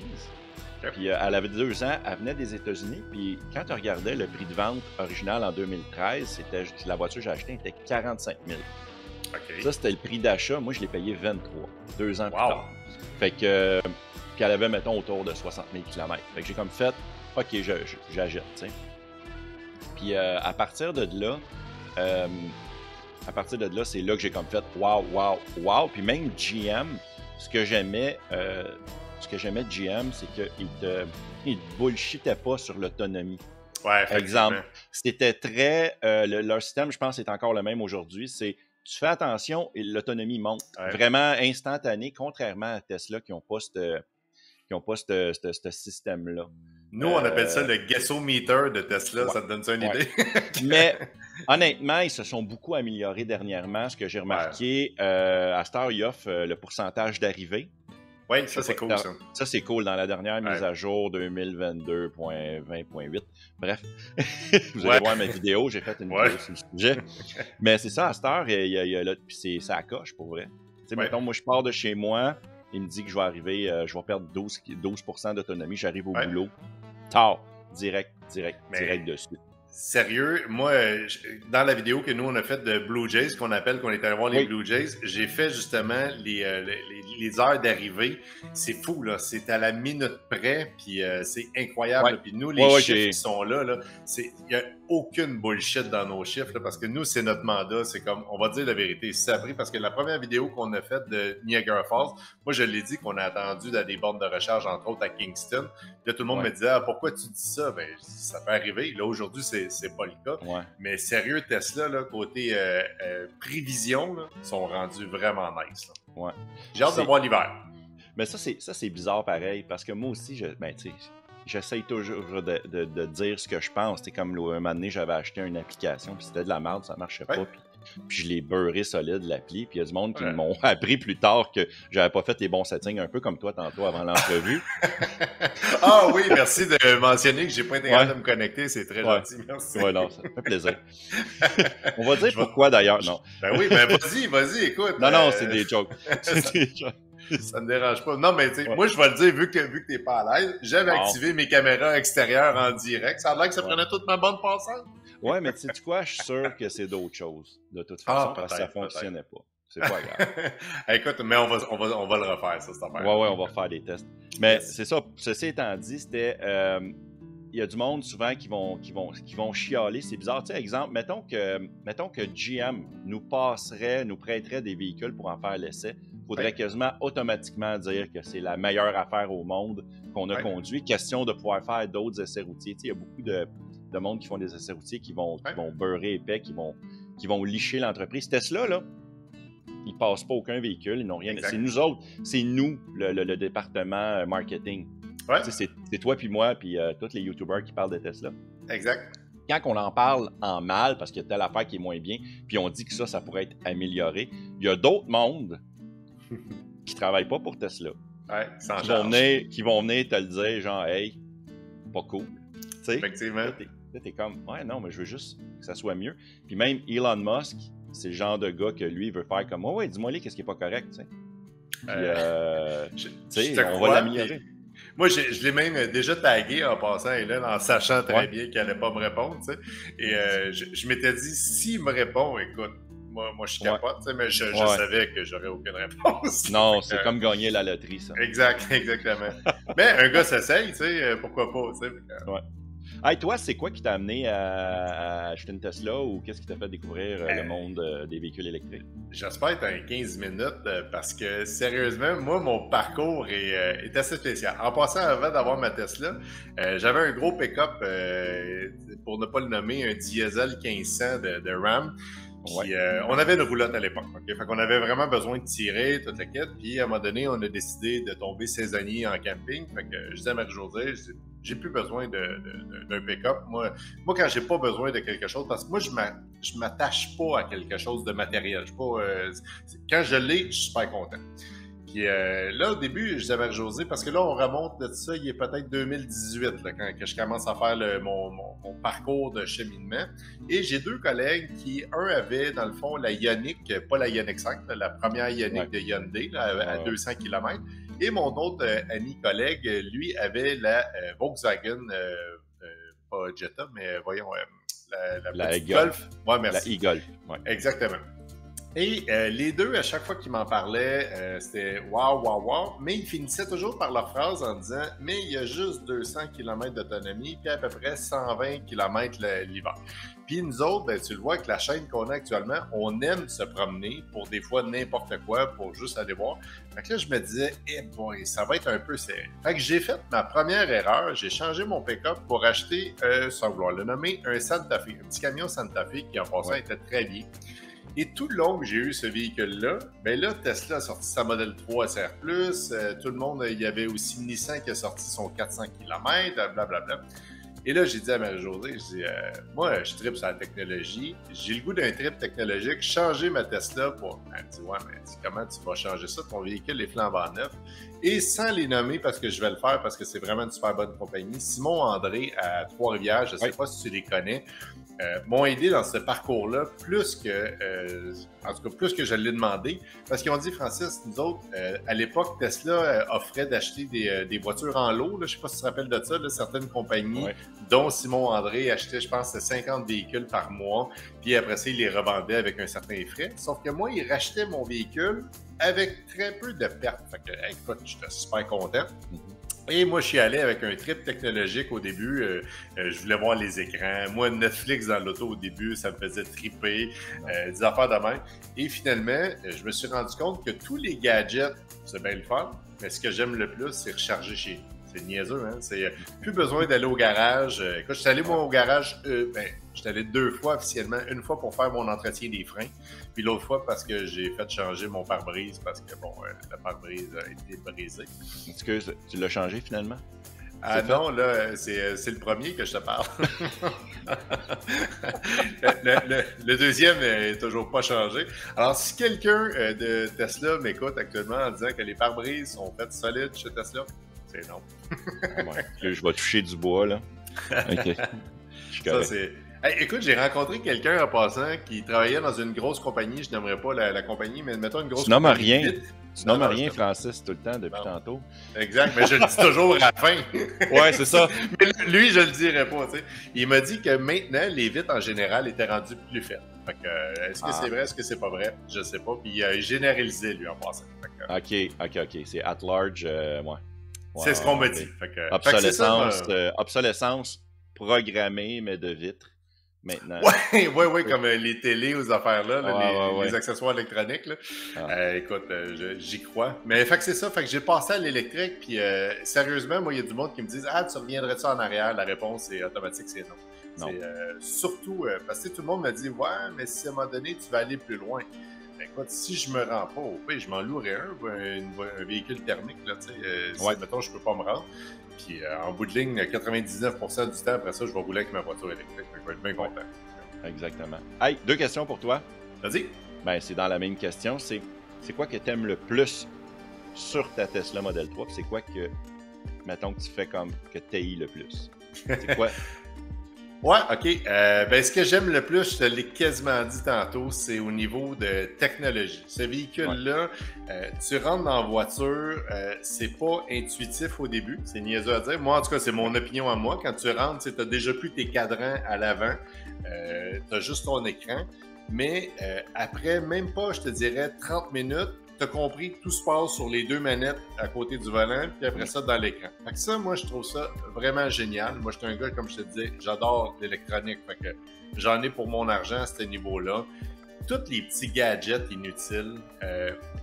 Puis, elle avait 2 ans. Elle venait des États-Unis. Puis, quand tu regardais le prix de vente original en 2013, la voiture que j'ai achetée était 45 000. Ça, c'était le prix d'achat. Moi, je l'ai payé 23, 2 ans plus tard. Fait que... puis, elle avait, mettons, autour de 60 000 km. Fait que j'ai comme fait... OK, j'achète, tu sais. Puis à partir de là, c'est là que j'ai comme fait wow, wow, wow. Puis même GM, ce que j'aimais de GM, c'est qu'il te bullshitait pas sur l'autonomie. Ouais, Exemple, c'était très... leur système, je pense, est encore le même aujourd'hui. C'est tu fais attention et l'autonomie monte. Ouais. Vraiment instantané, contrairement à Tesla qui n'ont pas ce système-là. Nous, on appelle ça le Gesso Meter de Tesla. Ouais. Ça te donne ça une idée? Mais honnêtement, ils se sont beaucoup améliorés dernièrement. Ce que j'ai remarqué, à cette heure, ils offrent le pourcentage d'arrivée. Oui, ça, c'est cool, ça. Ça, c'est cool. Dans la dernière mise à jour 2022.20.8. Bref, vous allez voir ma vidéo. J'ai fait une vidéo sur le sujet. Mais c'est ça, à cette heure, puis ça coche pour vrai. Tu sais, mettons, moi, je pars de chez moi. Il me dit que je vais arriver, je vais perdre 12% d'autonomie. J'arrive au boulot. Tard. Direct dessus. Sérieux, moi, dans la vidéo que nous, on a faite de Blue Jays, qu'on est allé voir les Blue Jays, j'ai fait justement les heures d'arrivée. C'est fou, là. C'est à la minute près, puis c'est incroyable. Puis nous, les chiffres qui sont là, il n'y a aucune bullshit dans nos chiffres, là, parce que nous, c'est notre mandat. C'est comme, on va dire la vérité. Si ça a pris, parce que la première vidéo qu'on a faite de Niagara Falls, moi, je l'ai dit qu'on a attendu dans des bornes de recharge, entre autres à Kingston. Puis là, tout le monde me disait, pourquoi tu dis ça? Ben, ça peut arriver. Là, aujourd'hui, c'est pas le cas. Mais sérieux, Tesla, là, côté prévision, là, sont rendus vraiment nice. Là. J'ai hâte de voir l'hiver. Mais ça, c'est bizarre pareil, parce que moi aussi, j'essaye toujours de dire ce que je pense. C'est comme un moment donné, j'avais acheté une application, puis c'était de la merde, ça marchait pas. Puis je l'ai beurré solide, l'appli. Puis il y a du monde qui m'ont appris plus tard que j'avais pas fait les bons settings, un peu comme toi tantôt avant l'entrevue. Ah oui, merci de mentionner que j'ai pas été capable de me connecter. C'est très gentil, merci. Ouais, non, ça fait plaisir. On va dire pourquoi d'ailleurs, non. Ben oui, ben vas-y, écoute. Non, c'est des jokes. C'est des jokes. Ça me dérange pas. Non, mais tu sais, moi, je vais le dire, vu que t'es pas à l'aise, j'avais activé mes caméras extérieures en direct. Ça a l'air que ça prenait toute ma bande passante. Ouais, mais tu sais quoi, je suis sûr que c'est d'autres choses, de toute façon, parce que ça fonctionnait pas. C'est pas grave. Écoute, mais on va le refaire, ça, cette affaire. Ouais, on va faire des tests. Mais c'est ça, ceci étant dit, c'était... il y a du monde souvent qui vont chialer, c'est bizarre. Tu sais, exemple, mettons que GM nous prêterait des véhicules pour en faire l'essai. Il faudrait quasiment automatiquement dire que c'est la meilleure affaire au monde qu'on a conduit. Question de pouvoir faire d'autres essais routiers. Tu sais, il y a beaucoup de monde qui font des essais routiers qui vont beurrer épais, qui vont licher l'entreprise. Tesla, là, ils ne passent pas aucun véhicule, ils n'ont rien. C'est nous autres, c'est nous, le département marketing. C'est toi puis moi puis tous les YouTubers qui parlent de Tesla. Exact. Quand on en parle en mal, parce qu'il y a telle affaire qui est moins bien, puis on dit que ça pourrait être amélioré, il y a d'autres mondes qui ne travaillent pas pour Tesla. Qui vont venir te le dire, genre, hey, pas cool. T'sais, effectivement. Là, t'es comme, ouais, non, mais je veux juste que ça soit mieux. Puis même Elon Musk, c'est le genre de gars que lui veut faire comme, ouais, dis-moi qu'est-ce qui n'est pas correct, tu sais. Puis, on va l'améliorer. Moi, je l'ai même déjà tagué en passant, Hélène, en sachant très bien qu'il n'allait pas me répondre, tu sais. Et je m'étais dit, s'il me répond, écoute, moi je capote, mais je savais que j'aurais aucune réponse. Non, c'est comme gagner la loterie, ça. Exactement. Mais un gars s'essaye, tu sais, pourquoi pas, tu sais. Hey, toi, c'est quoi qui t'a amené à acheter une Tesla ou qu'est-ce qui t'a fait découvrir le monde des véhicules électriques? J'espère être en 15 minutes parce que, sérieusement, moi, mon parcours est assez spécial. En passant, avant d'avoir ma Tesla, j'avais un gros pick-up, pour ne pas le nommer, un diesel 1500 de Ram. Puis, on avait une roulotte à l'époque. Okay? Fait qu'on avait vraiment besoin de tirer, toute la quête. Puis, à un moment donné, on a décidé de tomber saisonnier en camping. Fait que je disais à Marie-Josée, j'ai plus besoin d'un pick-up. Moi, quand j'ai pas besoin de quelque chose, parce que moi, je m'attache pas à quelque chose de matériel. Quand je l'ai, je suis super content. Puis là, au début, je disais à Marie-Josée, parce que là, on remonte de ça, il est peut-être 2018, là, quand je commence à faire mon parcours de cheminement. Et j'ai deux collègues qui, un avait, dans le fond, la Ioniq, pas la Ioniq 5, la première Ioniq de Hyundai, là, à 200 km. Et mon autre ami collègue, lui, avait la Volkswagen, pas Jetta, mais voyons, la petite Golf. Ouais, merci. La e-Golf. Ouais. Exactement. Et les deux, à chaque fois qu'ils m'en parlaient, c'était wow, wow, wow. Mais ils finissaient toujours par leur phrase en disant mais il y a juste 200 km d'autonomie, puis à peu près 120 km l'hiver. Puis nous autres, ben, tu le vois avec la chaîne qu'on a actuellement, on aime se promener pour des fois n'importe quoi, pour juste aller voir. Fait que là, je me disais, eh boy, ça va être un peu sérieux. Fait que j'ai fait ma première erreur, j'ai changé mon pick-up pour acheter, sans vouloir le nommer, un Santa Fe, un petit camion Santa Fe qui en passant était très bien. Et tout le long que j'ai eu ce véhicule-là, ben là, Tesla a sorti sa Model 3 SR+, tout le monde, il y avait aussi Nissan qui a sorti son 400 km, blablabla. Et là, j'ai dit à Marie-Josée, je dis, moi, je tripe sur la technologie, j'ai le goût d'un trip technologique, changer ma Tesla pour... Elle me dit, ouais, mais comment tu vas changer ça? Ton véhicule est flambant neuf. Et sans les nommer, parce que je vais le faire, parce que c'est vraiment une super bonne compagnie, Simon André à Trois-Rivières, je ne sais pas si tu les connais, m'ont aidé dans ce parcours-là plus que, en tout cas, plus que je l'ai demandé. Parce qu'ils ont dit, Francis, nous autres, à l'époque, Tesla offrait d'acheter des voitures en lot. Là, je ne sais pas si tu te rappelles de ça. Là, certaines compagnies, dont Simon André, achetaient, je pense, 50 véhicules par mois. Puis après ça, il les revendait avec un certain frais. Sauf que moi, il rachetait mon véhicule avec très peu de pertes. Fait que, écoute, j'étais super content. Et moi, je suis allé avec un trip technologique au début. Je voulais voir les écrans. Moi, Netflix dans l'auto au début, ça me faisait triper, des affaires de même. Et finalement, je me suis rendu compte que tous les gadgets, c'est bien le fun, mais ce que j'aime le plus, c'est recharger chez nous. C'est niaiseux, hein? C'est plus besoin d'aller au garage. Quand je suis allé, moi, au garage, je suis allé 2 fois officiellement. Une fois pour faire mon entretien des freins, puis l'autre fois parce que j'ai fait changer mon pare-brise parce que, bon, le pare-brise a été brisé. Excuse, tu l'as changé finalement? Ah non, là, c'est le premier que je te parle. le deuxième n'est toujours pas changé. Alors, si quelqu'un de Tesla m'écoute actuellement en disant que les pare-brises sont faites solides chez Tesla, c'est non. Je vais toucher du bois, là. OK. Ça, c'est... Hey, écoute, j'ai rencontré quelqu'un en passant qui travaillait dans une grosse compagnie. Je n'aimerais pas la compagnie, mais mettons une grosse tu nommes compagnie. Rien. Tu nommes rien, Francis, tout le temps, depuis tantôt. Exact, mais je le dis toujours à la fin. Ouais, c'est ça. Mais lui, je le dirais pas, tu sais. Il m'a dit que maintenant, les vitres, en général, étaient rendues plus faites. Fait que, est-ce que c'est vrai, est-ce que c'est pas vrai? Je sais pas. Puis il a généralisé, lui, en passant. OK. C'est at large, ouais. C'est ce qu'on m'a dit. Fait que, obsolescence programmée, mais de vitres. Maintenant. Ouais, comme les télés aux affaires-là, les accessoires électroniques. Là. Écoute, j'y crois. Mais fait que c'est ça, fait que j'ai passé à l'électrique, puis sérieusement, moi, il y a du monde qui me dit « Ah, tu reviendrais-tu en arrière? » La réponse est automatique, c'est non. C'est, surtout, parce que tout le monde me dit « Ouais, mais si à un moment donné, tu vas aller plus loin. » Écoute, si je me rends pas au pays, je m'en louerais un véhicule thermique, là, tu sais, si, mettons, je peux pas me rendre. Puis en bout de ligne, 99% du temps, après ça, je vais rouler avec ma voiture électrique. Je vais être bien content. Exactement. Hey, 2 questions pour toi. Vas-y. Ben, c'est dans la même question. C'est quoi que tu aimes le plus sur ta Tesla Model 3? Puis c'est quoi que, mettons, que tu fais comme que t'haïs le plus? C'est quoi? Ouais, OK. Ben, ce que j'aime le plus, je te l'ai quasiment dit tantôt, c'est au niveau de technologie. Ce véhicule-là, tu rentres dans la voiture, c'est pas intuitif au début, c'est niaiseux à dire. Moi, en tout cas, c'est mon opinion à moi. Quand tu rentres, tu n'as déjà plus tes cadrans à l'avant, tu as juste ton écran. Mais après, même pas, je te dirais, 30 minutes, tu as compris que tout se passe sur les 2 manettes à côté du volant, puis après ça, dans l'écran. Fait que ça, moi, je trouve ça vraiment génial. Moi, je suis un gars, comme je te disais, j'adore l'électronique. Fait que j'en ai pour mon argent à ce niveau-là. Tous les petits gadgets inutiles,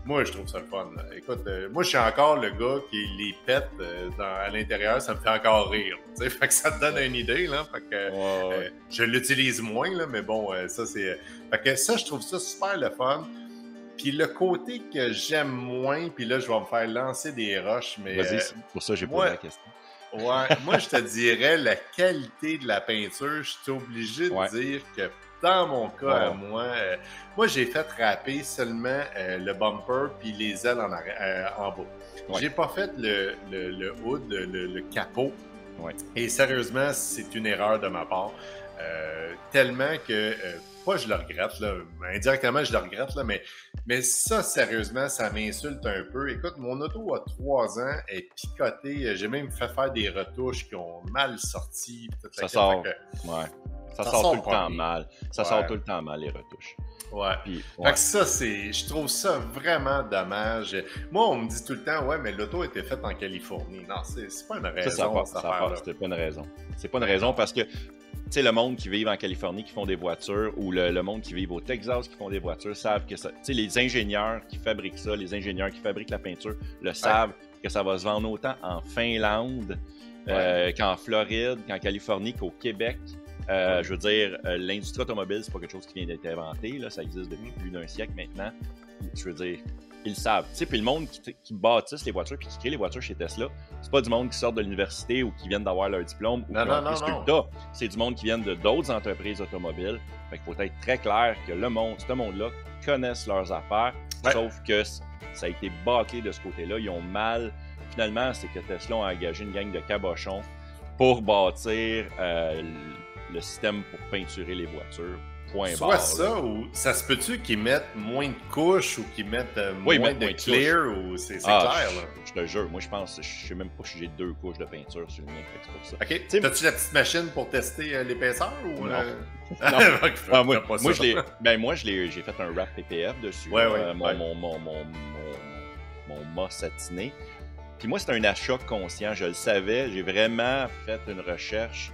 moi, je trouve ça le fun. Là. Écoute, moi, je suis encore le gars qui les pète à l'intérieur. Ça me fait encore rire. Fait que ça te donne une idée. Là. Fait que, je l'utilise moins, là, mais bon, ça, c'est... Fait que ça, je trouve ça super le fun. Puis le côté que j'aime moins, puis là, je vais me faire lancer des roches, mais... Vas-y, c'est pour ça que j'ai posé la question. Ouais, moi, je te dirais la qualité de la peinture. Je suis obligé de dire que dans mon cas à moi, j'ai fait râper seulement le bumper puis les ailes en bas. J'ai pas fait le hood, le capot. Et sérieusement, c'est une erreur de ma part. Tellement que... pas je le regrette, là. Indirectement, je le regrette, là, mais ça, sérieusement, ça m'insulte un peu. Écoute, mon auto a 3 ans, elle est picotée. J'ai même fait faire des retouches qui ont mal sorti. Ça sort. Ça sort tout le temps bien. mal. Ça sort tout le temps mal, les retouches. Ouais. Puis, Fait que ça, je trouve ça vraiment dommage. Moi, on me dit tout le temps, ouais, mais l'auto a été faite en Californie. Non, c'est pas une raison, cette affaire-là. C'était pas une raison. C'est pas une raison parce que, tu sais, le monde qui vit en Californie qui font des voitures ou le monde qui vit au Texas qui font des voitures savent que ça. Tu sais, les ingénieurs qui fabriquent ça, les ingénieurs qui fabriquent la peinture, le savent que ça va se vendre autant en Finlande qu'en Floride, qu'en Californie, qu'au Québec. Je veux dire, l'industrie automobile, c'est pas quelque chose qui vient d'être inventé. Là, ça existe depuis plus d'un siècle maintenant. Je veux dire, ils le savent. Tu sais, puis le monde qui bâtisse les voitures puis qui crée les voitures chez Tesla, c'est pas du monde qui sort de l'université ou qui viennent d'avoir leur diplôme ou qui ont pris ce tas. C'est du monde qui vient de d'autres entreprises automobiles. Fait qu'il faut être très clair que ce monde-là connaissent leurs affaires, sauf que ça a été bâclé de ce côté-là. Ils ont mal. Finalement, c'est que Tesla a engagé une gang de cabochons pour bâtir le système pour peinturer les voitures. Soit ça, ou ça se peut-tu qu'ils mettent moins de couches ou qu'ils mettent moins de clear, ou c'est clair, là? Je te jure, moi je pense, je sais même pas si j'ai 2 couches de peinture sur le mien, c'est pour ça. OK. T'as-tu la petite machine pour tester l'épaisseur, ou... Non. Moi, j'ai fait un wrap PPF dessus, mon mât satiné. Puis moi, c'était un achat conscient, je le savais, j'ai vraiment fait une recherche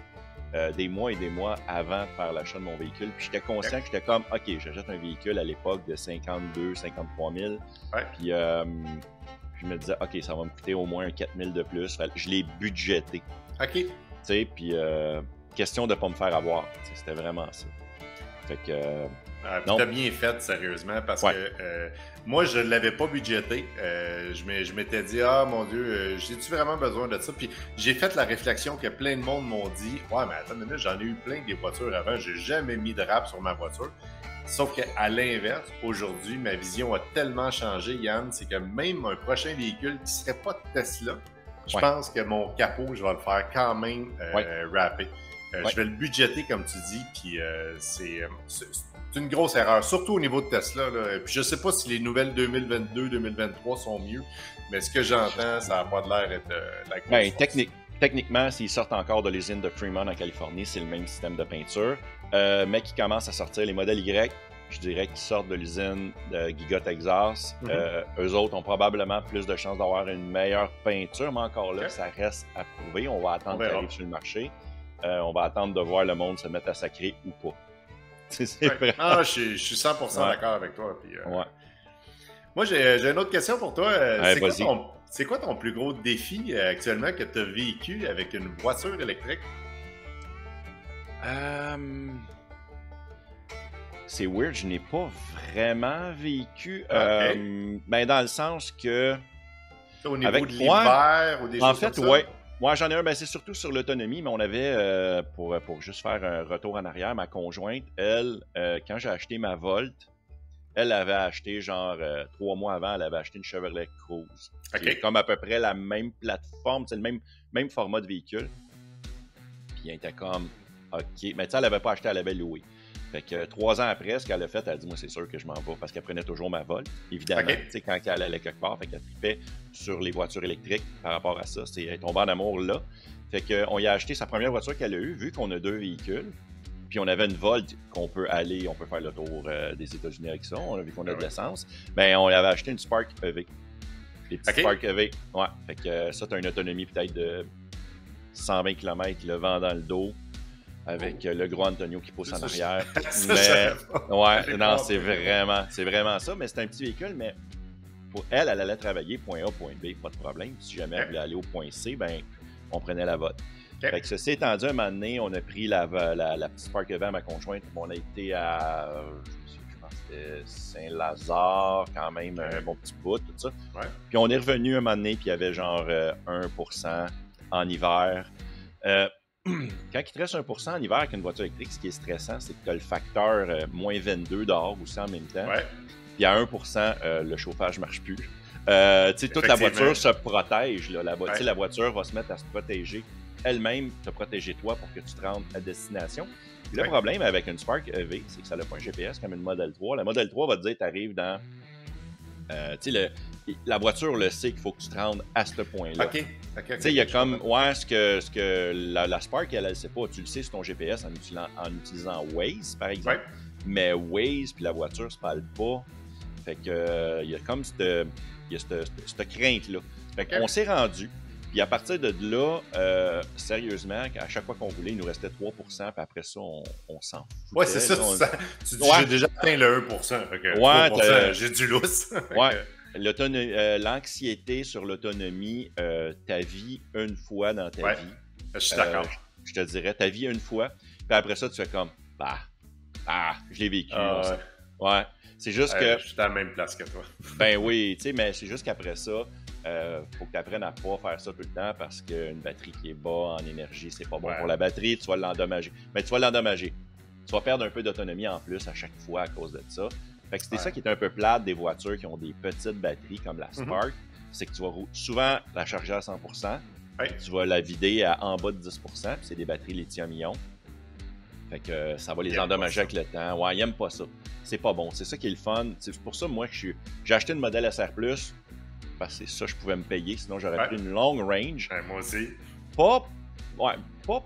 des mois et des mois avant de faire l'achat de mon véhicule. Puis j'étais conscient que j'étais comme, OK, j'achète un véhicule à l'époque de 52 53 000. Puis je me disais, OK, ça va me coûter au moins 4 000 de plus. Je l'ai budgété. OK. Tu sais, puis question de ne pas me faire avoir. C'était vraiment ça. Fait que... t'as bien fait, sérieusement, parce que moi, je ne l'avais pas budgété. Je m'étais dit, ah mon Dieu, j'ai-tu vraiment besoin de ça? Puis j'ai fait la réflexion que plein de monde m'ont dit, ouais, mais attends une minute, j'en ai eu plein des voitures avant, j'ai jamais mis de rap sur ma voiture. Sauf qu'à l'inverse, aujourd'hui, ma vision a tellement changé, Yann, c'est que même un prochain véhicule qui ne serait pas de Tesla, je pense que mon capot, je vais le faire quand même rapper. Je vais le budgéter, comme tu dis, puis c'est une grosse erreur, surtout au niveau de Tesla. Là. Puis je sais pas si les nouvelles 2022-2023 sont mieux, mais ce que j'entends, ça n'a pas de l'air d'être la grosse Techniquement, s'ils sortent encore de l'usine de Fremont en Californie, c'est le même système de peinture, mais qui commence à sortir les modèles Y, je dirais qu'ils sortent de l'usine de Giga Texas. Eux autres ont probablement plus de chances d'avoir une meilleure peinture, mais encore là, ça reste à prouver. On va attendre qu'elle arrive sur le marché. On va attendre de voir le monde se mettre à sacrer ou pas. Je suis 100% d'accord avec toi. Puis, moi, j'ai une autre question pour toi. C'est quoi ton plus gros défi actuellement que tu as vécu avec une voiture électrique? C'est weird, je n'ai pas vraiment vécu. Ben dans le sens que... Au niveau de l'hiver ou des choses comme ça? En fait, moi, j'en ai un, ben, c'est surtout sur l'autonomie, mais on avait, pour juste faire un retour en arrière, ma conjointe, elle, quand j'ai acheté ma Volt, elle avait acheté, genre, 3 mois avant, elle avait acheté une Chevrolet Cruze. Qui est comme à peu près la même plateforme, c'est le même format de véhicule. Puis elle était comme, OK. Mais tu sais, elle n'avait pas acheté, elle avait loué. Fait que 3 ans après, ce qu'elle a fait, elle a dit, moi, c'est sûr que je m'en vais, parce qu'elle prenait toujours ma Volt, évidemment, tu sais, quand elle allait quelque part. Fait qu'elle trippait sur les voitures électriques par rapport à ça. Elle est tombée en amour là. Fait qu'on y a acheté sa première voiture qu'elle a eue, vu qu'on a 2 véhicules. Puis on avait une Volt qu'on peut aller, on peut faire le tour des États-Unis avec ça, vu qu'on a de l'essence. Ben, on avait acheté une Spark EV. Les petites Spark EV. Ouais. Fait que ça, t'as une autonomie peut-être de 120 km, le vent dans le dos. Avec le gros Antonio qui pousse en arrière. C'est vraiment ça. Mais c'est un petit véhicule, mais pour elle allait travailler point A, point B, pas de problème. Si jamais elle voulait aller au point C, ben on prenait la Volt. Fait que ceci étant dit, un moment donné, on a pris la petite Spark EV à ma conjointe. On a été à, je pense que c'était Saint-Lazare, quand même, un bon petit bout, tout ça. Puis on est revenu un moment donné, puis il y avait genre 1% en hiver. Quand il te reste 1% en hiver avec une voiture électrique, ce qui est stressant, c'est que tu as le facteur moins 22 dehors aussi en même temps. Puis à 1%, le chauffage ne marche plus. Toute la voiture se protège. Là. La voiture va se mettre à se protéger elle-même, te protéger toi pour que tu te rendes à destination. Puis le problème avec une Spark EV, c'est que ça n'a pas un GPS comme une Model 3. La Model 3 va te dire tu arrives dans Tu sais, la voiture le sait qu'il faut que tu te rendes à ce point-là. OK. Tu sais, il y a comme, ouais, ce que la Spark, elle sait pas. Tu le sais sur ton GPS en utilisant Waze, par exemple. Ouais. Mais Waze puis la voiture se parlent pas. Fait que, il y a comme cette crainte-là. Fait qu'on s'est rendu. Puis à partir de là, sérieusement, à chaque fois qu'on voulait, il nous restait 3%, puis après ça, on s'en fout. Ouais, c'est ça. Tu dis, j'ai déjà atteint le 1%. Fait que 3%, j'ai du lousse. Ouais. L'anxiété sur l'autonomie, ta vie une fois dans ta vie. Je suis d'accord. Je te dirais, ta vie une fois. Puis après ça, tu fais comme, je l'ai vécu. Ouais. C'est juste que. Je suis à la même place que toi. Ben oui, tu sais, mais c'est juste qu'après ça, faut que tu apprennes à pas faire ça tout le temps parce qu'une batterie qui est bas en énergie, c'est pas bon pour la batterie, tu vas l'endommager. Mais tu vas l'endommager. Tu vas perdre un peu d'autonomie en plus à chaque fois à cause de ça. Fait que c'était ça qui est un peu plate des voitures qui ont des petites batteries comme la Spark, c'est que tu vas souvent la charger à 100%, tu vas la vider à en bas de 10%, puis c'est des batteries lithium-ion. Fait que ça va les endommager avec le temps. Ouais, ils n'aiment pas ça. C'est pas bon. C'est ça qui est le fun. C'est pour ça, moi, j'ai acheté une modèle SR+, parce que c'est ça que je pouvais me payer, sinon j'aurais pris une long range. Moi aussi. Pas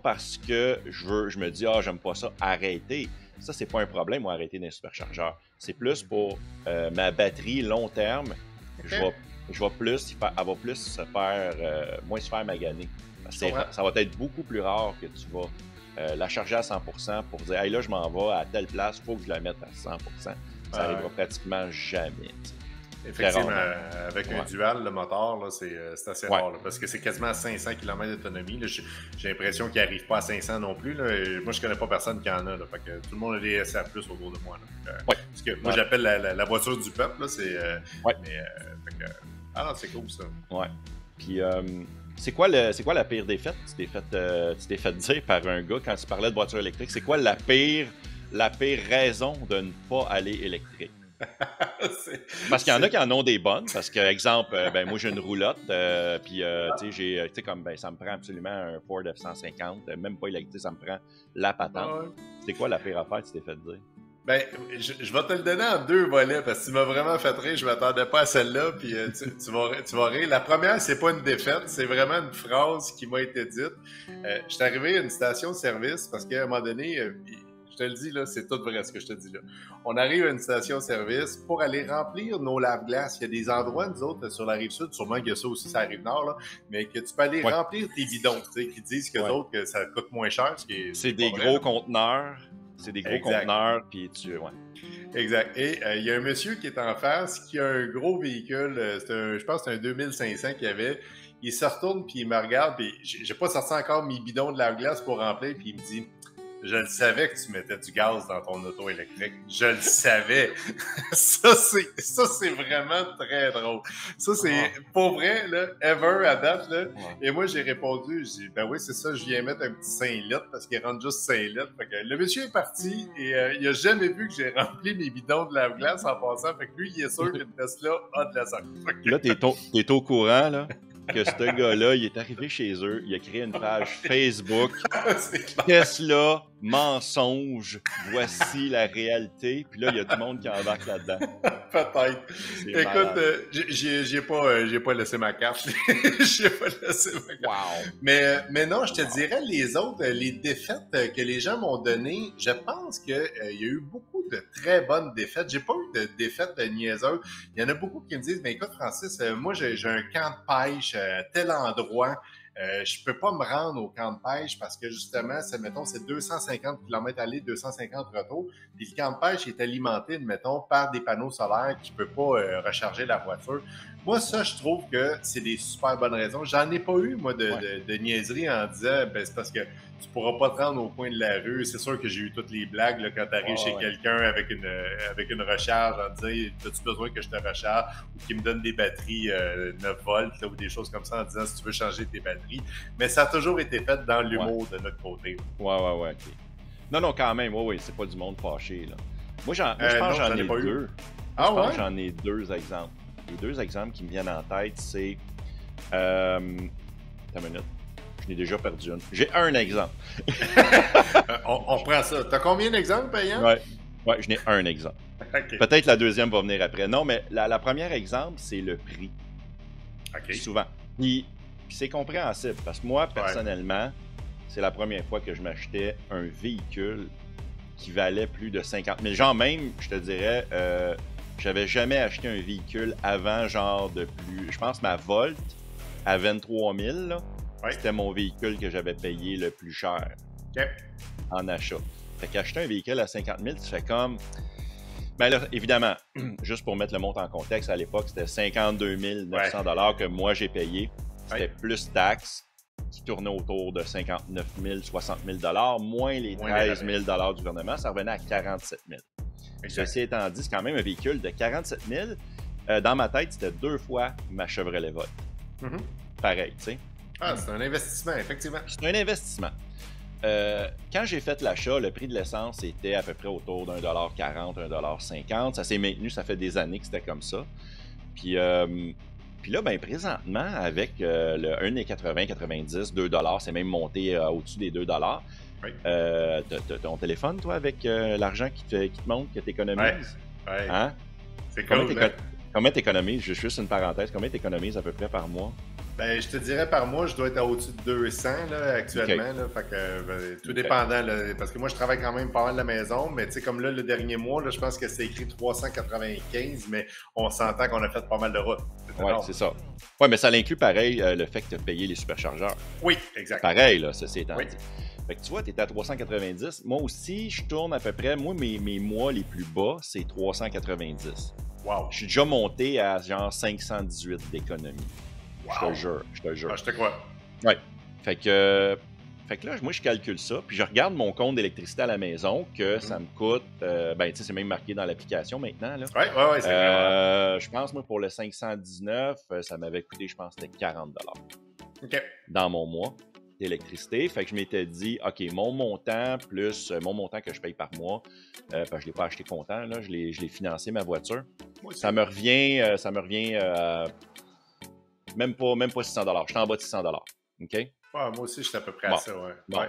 parce que je me dis, j'aime pas ça, arrêter. Ça, c'est pas un problème, moi, arrêter d'un superchargeur. C'est plus pour ma batterie long terme. Je vais plus, elle va plus se faire, moins se faire maganer. Ça va être beaucoup plus rare que tu vas la charger à 100% pour dire, hey, là, je m'en vais à telle place, il faut que je la mette à 100%. Ça n'arrivera pratiquement jamais. T'sais. Effectivement, avec un dual, le moteur, là, c'est assez rare, là, parce que c'est quasiment 500 km d'autonomie. J'ai l'impression qu'il n'arrive pas à 500 non plus. Là, et moi, je connais pas personne qui en a. Là, fait que tout le monde a des SR+ autour de moi. Là, parce que moi, j'appelle la voiture du peuple. Là, c'est, c'est cool, ça. Ouais. Puis, c'est quoi la pire défaite tu t'es fait dire par un gars quand tu parlais de voiture électrique? C'est quoi la pire raison de ne pas aller électrique? Parce qu'il y en a qui en ont des bonnes, parce que, exemple, moi j'ai une roulotte, puis ça me prend absolument un Ford F-150, même pas électrique, ça me prend la patente. C'est quoi la pire affaire que tu t'es fait dire? Ben, je vais te le donner en deux volets, parce que tu m'as vraiment fait rire, je m'attendais pas à celle-là, puis tu vas rire. La première, c'est pas une défaite, c'est vraiment une phrase qui m'a été dite. Je suis arrivé à une station-service, parce qu'à un moment donné... je te le dis, là, c'est tout vrai ce que je te dis là. On arrive à une station-service pour aller remplir nos lave-glaces. Il y a des endroits, nous autres, sur la Rive-Sud, sûrement qu'il y a ça aussi sur la Rive-Nord, là, mais que tu peux aller remplir tes bidons, tu sais, qui disent que d'autres, que ça coûte moins cher. C'est des gros conteneurs. C'est des gros conteneurs, puis Exact. Et il y a un monsieur qui est en face, qui a un gros véhicule, je pense que c'est un 2500 qu'il avait. Il se retourne, puis il me regarde, puis j'ai pas sorti encore mes bidons de lave-glace pour remplir, puis il me dit... Je le savais que tu mettais du gaz dans ton auto électrique. Je le savais. Ça, c'est vraiment très drôle. Ça, c'est pour vrai, là, ever à date, là. Et moi, j'ai répondu, j'ai dit, ben oui, c'est ça, je viens mettre un petit 5 litres parce qu'il rentre juste 5 litres. Fait que le monsieur est parti et il a jamais vu que j'ai rempli mes bidons de lave-glace en passant. Fait que lui, il est sûr qu'une Tesla a de l'essence. Là, t'es au courant, là, que ce gars-là, il est arrivé chez eux, il a créé une page Facebook. Tesla, mensonge, voici la réalité. Puis là, il y a du monde qui embarque là-dedans. Peut-être. Écoute, j'ai pas laissé ma carte. J'ai pas laissé ma carte. Wow. Mais non, je te dirais, les autres, les défaites que les gens m'ont données, je pense qu'il y a eu beaucoup de très bonnes défaites. J'ai pas eu de défaites de niaiseuses. Il y en a beaucoup qui me disent, mais écoute, Francis, moi, j'ai un camp de pêche à tel endroit. Je peux pas me rendre au camp de pêche parce que justement, c'est 250 km aller, 250 retour. Puis le camp de pêche est alimenté, admettons, par des panneaux solaires qui ne peuvent pas recharger la voiture. Moi, ça, je trouve que c'est des super bonnes raisons. J'en ai pas eu, moi, de niaiserie en disant, ben, c'est parce que tu pourras pas te rendre au coin de la rue. C'est sûr que j'ai eu toutes les blagues là, quand tu arrives chez quelqu'un avec une recharge en disant, as-tu besoin que je te recharge? Ou qui me donne des batteries 9 volts là, ou des choses comme ça en disant si tu veux changer tes batteries. Mais ça a toujours été fait dans l'humour de notre côté. Ouais, OK. Non, quand même, c'est pas du monde fâché, là. Moi, je pense que j'en ai deux. Je pense que j'en ai deux exemples. Les deux exemples qui me viennent en tête, c'est... Attends une minute. Je n'ai déjà perdu une. J'ai un exemple. On prend ça. T'as combien d'exemples, payant? Ouais, je n'ai un exemple. OK. Peut-être la deuxième va venir après. Non, mais la première exemple, c'est le prix. OK. Souvent. Puis c'est compréhensible parce que moi, Ouais. personnellement, c'est la première fois que je m'achetais un véhicule qui valait plus de 50 000. Genre même, je te dirais, j'avais jamais acheté un véhicule avant genre de plus... Je pense ma Volt à 23 000, là, Ouais. c'était mon véhicule que j'avais payé le plus cher OK. en achat. Fait qu'acheter un véhicule à 50 000, tu fais comme... Ben là, évidemment, juste pour mettre le montant en contexte, à l'époque, c'était 52 900 $ que moi j'ai payé. C'était plus taxes qui tournaient autour de 59 000, 60 000 $ moins les 13 000 $ du gouvernement, ça revenait à 47 000. Exact. Ceci étant dit, c'est quand même un véhicule de 47 000. Dans ma tête, c'était 2 fois ma Chevrolet Volt. Mhm. Pareil, tu sais. Ah, c'est un investissement, effectivement. C'est un investissement. Quand j'ai fait l'achat, le prix de l'essence était à peu près autour d'un $1,40, $1,50. Ça s'est maintenu, ça fait des années que c'était comme ça. Puis là, ben, présentement, avec le 1,80, 90, 2 $, c'est même monté au-dessus des 2 $. Oui. T'as ton téléphone, toi, avec l'argent qui te montre que tu économises? Ouais. Hein? C'est cool. Combien tu économises? Juste une parenthèse, combien tu économises à peu près par mois? Ben, je te dirais par mois, je dois être au-dessus de 200 là, actuellement. Là, fait que, tout dépendant. Là, parce que moi, je travaille quand même pas mal de la maison. Mais tu sais, comme là, le dernier mois, là, je pense que c'est écrit 395, mais on s'entend qu'on a fait pas mal de routes. Oui, c'est ça. Oui, mais ça l'inclut pareil le fait que tu as payé les superchargeurs. Oui, exact. Pareil, là, ceci étant Oui. dit. Fait que tu vois, tu étais à 390. Moi aussi, je tourne à peu près. Moi, mes mois les plus bas, c'est 390. Wow. Je suis déjà monté à genre 518 d'économie. Wow. Je te jure. Ah, je te crois. Ouais. Fait que là, moi, je calcule ça, puis je regarde mon compte d'électricité à la maison, que ça me coûte, ben, tu sais, c'est même marqué dans l'application maintenant, là. Ouais, c'est vrai. Je pense, moi, pour le 519, ça m'avait coûté, je pense, c'était 40 $ OK. dans mon mois d'électricité. Fait que je m'étais dit, OK, mon montant plus mon montant que je paye par mois, parce que je ne l'ai pas acheté comptant, là, je l'ai financé, ma voiture. Ça me revient même pas 600 $. Je suis en bas de 600 $. OK? Ouais, moi aussi, je suis à peu près à ça, ouais. Bon, ouais.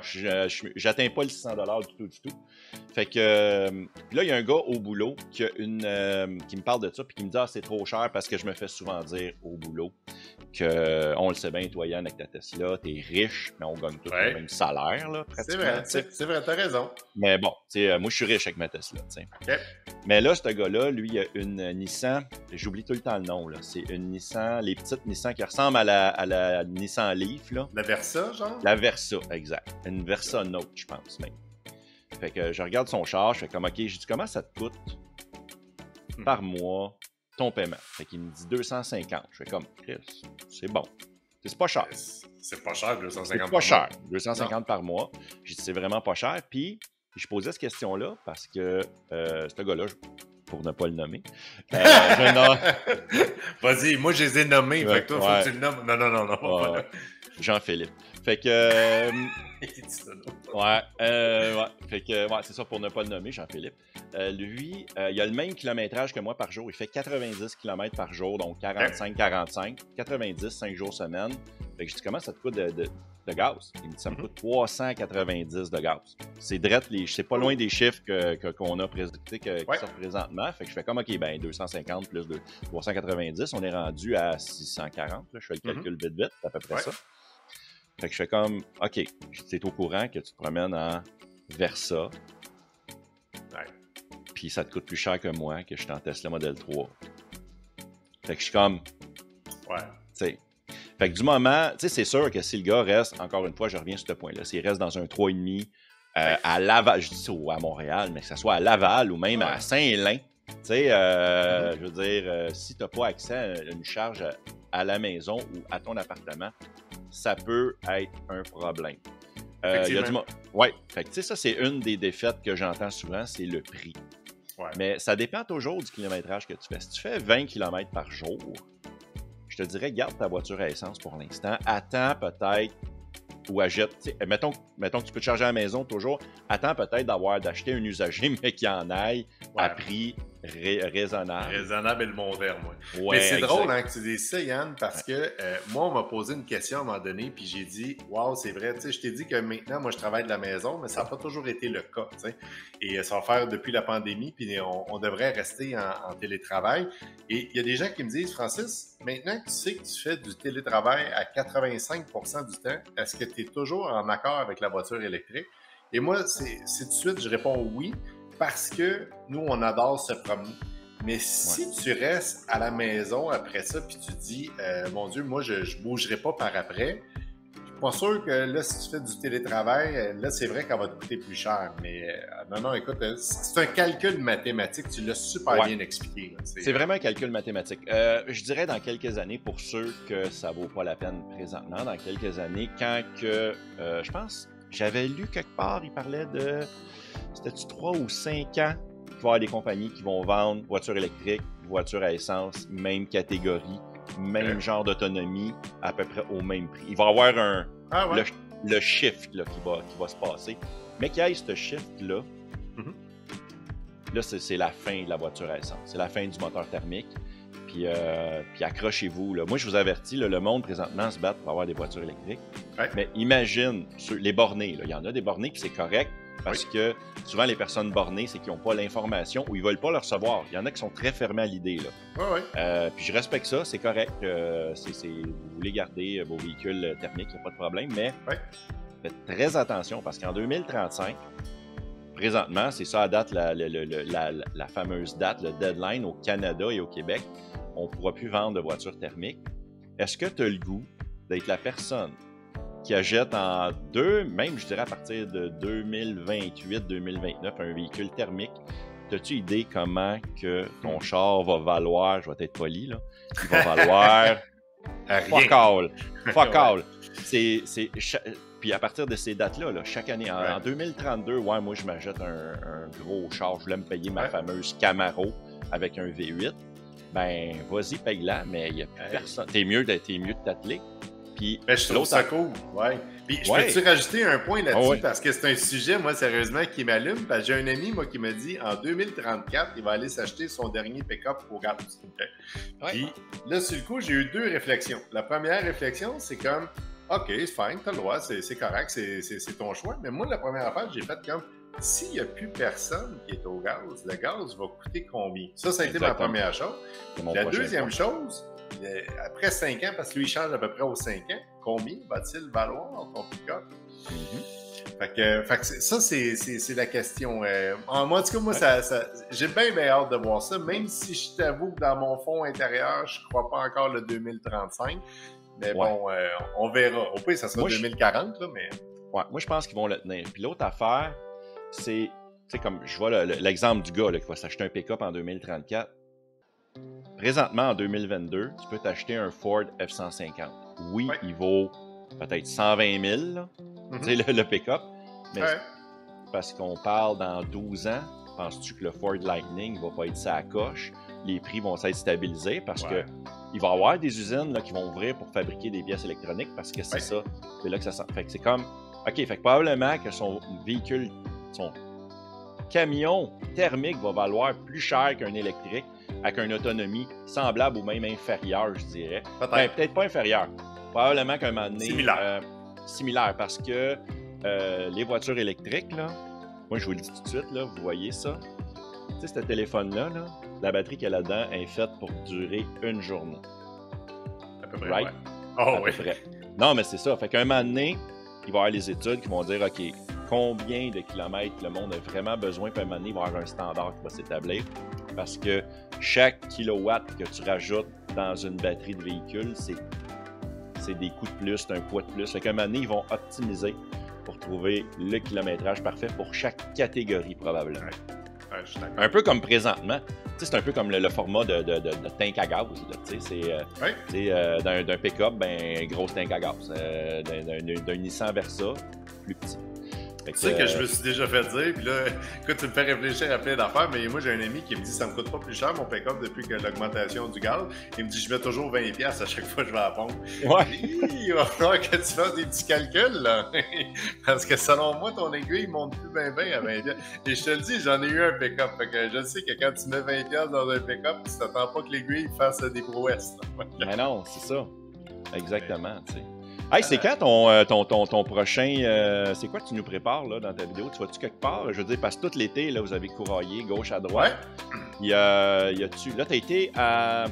j'atteins pas le 600 $ du tout. Fait que puis là, il y a un gars au boulot qui me parle de ça puis qui me dit « Ah, c'est trop cher » parce que je me fais souvent dire au boulot que, on le sait bien, toi, Yann, avec ta Tesla, t'es riche, mais on gagne tous le même salaire, là, pratiquement. C'est vrai, t'as raison. Mais bon, tu sais, moi, je suis riche avec ma Tesla, tu sais. OK. Mais là, ce gars-là, lui, il a une Nissan, j'oublie tout le temps le nom, là. C'est une Nissan, les petites Nissan qui ressemblent à la Nissan Leaf, là. La Versa, genre? La Versa, exact. Une Versa Note, je pense, même. Fait que je regarde son char, je fais comme, OK, j'ai dit, comment ça te coûte par mois ton paiement? Fait qu'il me dit 250. Je fais comme, Chris, c'est bon. C'est pas cher. C'est pas cher, 250 c'est pas cher. 250 par mois. J'ai dit, c'est vraiment pas cher. Puis, je posais cette question-là parce que ce gars-là, pour ne pas le nommer, Vas-y, moi, je les ai nommés. Fait que toi, faut que tu le nommes. Non. Jean-Philippe. Fait que... Fait que, c'est ça, pour ne pas le nommer, Jean-Philippe. Lui, il a le même kilométrage que moi par jour. Il fait 90 km par jour, donc 45, 90, 5 jours semaine. Fait que je dis, comment ça te coûte de gaz? Il me dit, ça me coûte 390 de gaz. C'est direct, c'est pas loin des chiffres qu'on a présentés, qui sortent présentement. Fait que je fais comme, OK, ben 250 plus de 390, on est rendu à 640. Là, je fais le calcul vite, c'est à peu près ça. Fait que je fais comme, OK, tu es au courant que tu te promènes en Versa. Puis ça te coûte plus cher que moi, que je suis en Tesla Model 3. Fait que je suis comme, tu sais. Fait que du moment, tu sais, c'est sûr que si le gars reste, encore une fois, je reviens sur ce point-là, s'il reste dans un 3,5 à Laval, je dis à Montréal, mais que ce soit à Laval ou même à Saint-Hélène, tu sais, je veux dire, si tu n'as pas accès à une charge à la maison ou à ton appartement, ça peut être un problème. Y a du fait que tu sais, ça, c'est une des défaites que j'entends souvent, c'est le prix. Mais ça dépend toujours du kilométrage que tu fais. Si tu fais 20 km par jour, je te dirais, garde ta voiture à essence pour l'instant. Attends peut-être ou achète. Mettons que tu peux te charger à la maison toujours. Attends peut-être d'acheter un usager, mais qui en aille à prix raisonnable. Raisonnable est le bon terme, oui. Ouais, Mais c'est exact. drôle que tu dises ça, Yann, parce que moi, on m'a posé une question à un moment donné, puis j'ai dit, waouh, c'est vrai, tu sais, je t'ai dit que maintenant, moi, je travaille de la maison, mais ça n'a pas toujours été le cas, tu sais. Et ça va faire depuis la pandémie, puis on devrait rester en télétravail. Et il y a des gens qui me disent, Francis, maintenant que tu sais que tu fais du télétravail à 85% du temps, est-ce que tu es toujours en accord avec la voiture électrique? Et moi, c'est tout de suite, je réponds oui, parce que nous, on adore se promener. Mais si tu restes à la maison après ça, puis tu dis, mon Dieu, moi, je ne bougerai pas par après, je suis pas sûr que là, si tu fais du télétravail, là, c'est vrai qu'elle va te coûter plus cher. Mais non, écoute, c'est un calcul mathématique, tu l'as super bien expliqué. C'est vraiment un calcul mathématique. Je dirais dans quelques années, pour ceux que ça vaut pas la peine présentement, dans quelques années, quand que, je pense, j'avais lu quelque part, il parlait de, c'était-tu 3 ou 5 ans, qu'il va y avoir des compagnies qui vont vendre voitures électriques, voitures à essence, même catégorie, même genre d'autonomie, à peu près au même prix. Il va y avoir le shift là, qui va se passer. Mais qu'il y ait ce shift-là, là, c'est la fin de la voiture à essence. C'est la fin du moteur thermique. Puis accrochez-vous. Là. Moi, je vous avertis, là, le monde présentement se bat pour avoir des voitures électriques. Ouais. Mais imagine les bornés. Là. Il y en a des bornés, puis c'est correct. Parce que souvent, les personnes bornées, c'est qu'ils n'ont pas l'information ou ils ne veulent pas le recevoir. Il y en a qui sont très fermés à l'idée. Puis je respecte ça, c'est correct. Vous voulez garder vos véhicules thermiques, il n'y a pas de problème. Mais faites très attention parce qu'en 2035, présentement, c'est ça à date, la fameuse date, le deadline au Canada et au Québec, on ne pourra plus vendre de voitures thermiques. Est-ce que tu as le goût d'être la personne qui achète même je dirais à partir de 2028-2029, un véhicule thermique? As-tu idée comment que ton char va valoir, je vais être poli, là, il va valoir fuck all. Puis à partir de ces dates-là, chaque année, en 2032, moi je m'achète un gros char, je voulais me payer ma fameuse Camaro avec un V8. Ben, vas-y, paye-la, mais il n'y a plus personne. T'es mieux de t'atteler. Puis je trouve ça cool. Puis je peux-tu rajouter un point là-dessus parce que c'est un sujet, moi, sérieusement, qui m'allume. Parce que j'ai un ami, moi, qui m'a dit en 2034, il va aller s'acheter son dernier pick-up au gaz. Puis là, sur le coup, j'ai eu 2 réflexions. La première réflexion, c'est comme OK, c'est fine, t'as le droit, c'est correct, c'est ton choix. Mais moi, la première affaire, j'ai fait comme s'il n'y a plus personne qui est au gaz, le gaz va coûter combien? Ça a été ma première chose. La deuxième chose, après 5 ans, parce que lui, il change à peu près aux 5 ans, combien va-t-il valoir ton pick-up? Fait que ça, c'est la question. Moi, en tout cas, moi, j'ai bien hâte de voir ça, même si je t'avoue que dans mon fond intérieur, je ne crois pas encore le 2035. Mais bon, on verra. Au pire, ça sera 2040, là, mais... moi, je pense qu'ils vont le tenir. Puis l'autre affaire, c'est, tu sais, comme je vois l'exemple du gars là, qui va s'acheter un pick-up en 2034. Présentement, en 2022, tu peux t'acheter un Ford F-150. Oui, il vaut peut-être 120 000, là, tu sais, le pick-up, mais parce qu'on parle dans 12 ans, penses-tu que le Ford Lightning va pas être ça à coche? Les prix vont s'être stabilisés parce que il va y avoir des usines là, qui vont ouvrir pour fabriquer des pièces électroniques parce que c'est ça, c'est là que ça sent. Fait que c'est comme, OK, fait que probablement que son véhicule, son camion thermique va valoir plus cher qu'un électrique avec une autonomie semblable ou même inférieure, je dirais. Peut-être pas inférieure. Probablement qu'à un moment donné... Similaire, parce que les voitures électriques, là, moi, je vous le dis tout de suite, là, vous voyez ça? Tu sais, ce téléphone-là, là, la batterie qu'il y a là-dedans est faite pour durer une journée. À peu près, right? À peu près. Non, mais c'est ça. Fait qu'à un moment donné, il va y avoir les études qui vont dire, OK, combien de kilomètres le monde a vraiment besoin, puis à un moment donné, il va y avoir un standard qui va s'établir. Parce que chaque kilowatt que tu rajoutes dans une batterie de véhicule, c'est des coûts de plus, c'est un poids de plus. Fait qu'à un moment donné, ils vont optimiser pour trouver le kilométrage parfait pour chaque catégorie, probablement. Un peu comme présentement. Tu sais, c'est un peu comme le format de tank à gaz. Tu sais, d'un pick-up, ben, grosse tank à gaz. D'un Nissan Versa, plus petit. Fait Tu sais que je me suis déjà fait dire, puis là, écoute, tu me fais réfléchir à plein d'affaires, mais moi, j'ai un ami qui me dit ça me coûte pas plus cher mon pick-up depuis que l'augmentation du gaz. Il me dit je mets toujours 20$ à chaque fois que je vais à la pompe. Ouais. Il va falloir que tu fasses des petits calculs, là. Parce que selon moi, ton aiguille monte plus bien à 20$. Et je te le dis, j'en ai eu un pick-up. Fait que je sais que quand tu mets 20$ dans un pick-up, tu t'attends pas que l'aiguille fasse des prouesses. Mais non, c'est ça. Exactement, tu sais. Hey, c'est quand ton prochain... c'est quoi que tu nous prépares là, dans ta vidéo? Tu vas-tu quelque part? Je veux dire, parce que tout l'été, là, vous avez couraillé gauche à droite. Ouais. Y a-tu... Là, t'as été à...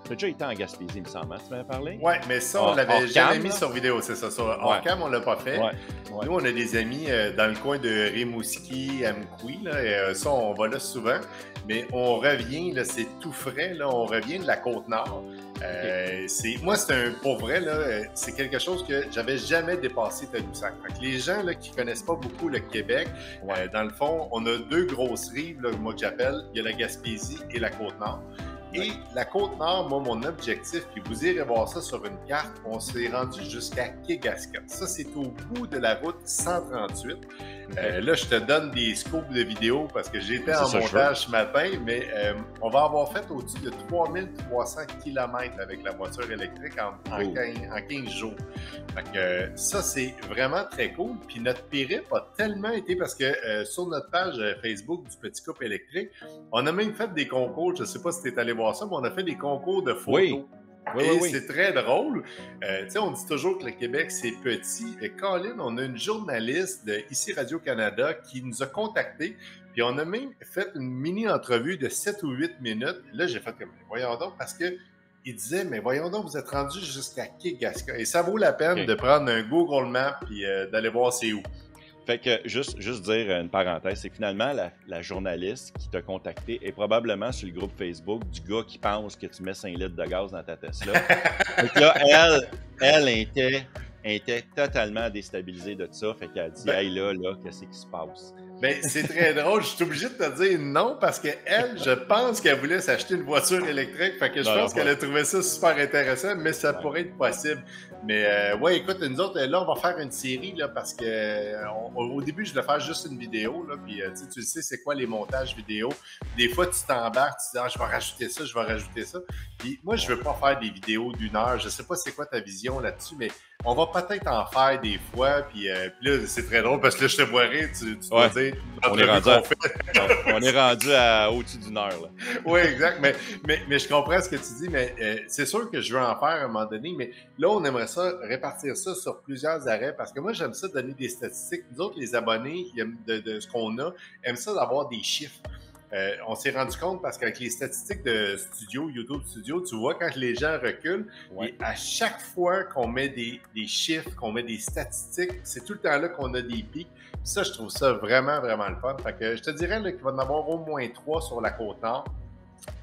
T'as déjà été en Gaspésie, il me semble, hein, tu m'avais parlé? Ouais, mais ça, on l'avait jamais mis là? sur vidéo, c'est ça. Hors cam, on l'a pas fait. Ouais. Nous, on a des amis dans le coin de Rimouski, Amkoui, là, et ça, on va là souvent. Mais on revient, là, c'est tout frais, là, on revient de la Côte-Nord. Moi, c'est pour vrai, là, c'est quelque chose que j'avais jamais dépassé Tadoussac. Fait que les gens là, qui connaissent pas beaucoup le Québec, dans le fond, on a deux grosses rives, là, moi que j'appelle, il y a la Gaspésie et la Côte-Nord. Et la Côte-Nord, moi, mon objectif, puis vous irez voir ça sur une carte, on s'est rendu jusqu'à Quégasca. Ça, c'est au bout de la route 138. Là, je te donne des scoops de vidéos parce que j'étais en montage ce matin, mais on va avoir fait au-dessus de 3300 km avec la voiture électrique en 15 jours. Fait que ça, c'est vraiment très cool. Puis notre périple a tellement été, parce que sur notre page Facebook du Petit Couple électrique, on a même fait des concours, je ne sais pas si tu es allé voir ça, mais on a fait des concours de photos. Oui. C'est très drôle. Tu sais, on dit toujours que le Québec, c'est petit. Et Colin, on a une journaliste de ici Radio-Canada qui nous a contactés. Puis on a même fait une mini-entrevue de 7 ou 8 minutes. Là, j'ai fait comme, voyons donc, parce que il disait, mais voyons donc, vous êtes rendu jusqu'à Quégasca. Et ça vaut la peine de prendre un Google Maps et d'aller voir c'est où. Fait que, juste dire une parenthèse, c'est que finalement, la journaliste qui t'a contacté est probablement sur le groupe Facebook du gars qui pense que tu mets 5 litres de gaz dans ta Tesla. Donc là, elle était totalement déstabilisée de ça. Fait qu'elle a dit, hey là, qu'est-ce qui se passe? Ben, c'est très drôle. Je suis obligé de te dire non parce qu'elle, je pense qu'elle voulait s'acheter une voiture électrique. Fait que je pense qu'elle a trouvé ça super intéressant, mais ça pourrait être possible. Mais ouais, écoute, nous autres, là, on va faire une série là, parce que au début, je voulais faire juste une vidéo. Là, puis tu sais, c'est quoi les montages vidéo. Des fois, tu t'embarques, tu dis, je vais rajouter ça, je vais rajouter ça. Puis moi, je veux pas faire des vidéos d'1 heure. Je sais pas c'est quoi ta vision là-dessus, mais on va peut-être en faire des fois. Puis là, c'est très drôle parce que là, je te vois rire, tu dois dire. On est rendu à au-dessus d'1 heure. Là. Oui, exact. Mais je comprends ce que tu dis, mais c'est sûr que je veux en faire à un moment donné. Mais là, on aimerait ça, répartir ça sur plusieurs arrêts parce que moi, j'aime ça donner des statistiques. Nous autres, les abonnés de ce qu'on a, aiment ça d'avoir des chiffres. On s'est rendu compte parce qu'avec les statistiques de studio, YouTube Studio, tu vois quand les gens reculent, et à chaque fois qu'on met des chiffres, qu'on met des statistiques, c'est tout le temps là qu'on a des pics. Puis ça, je trouve ça vraiment, vraiment le fun. Fait que je te dirais qu'il va y en avoir au moins 3 sur la Côte-Nord.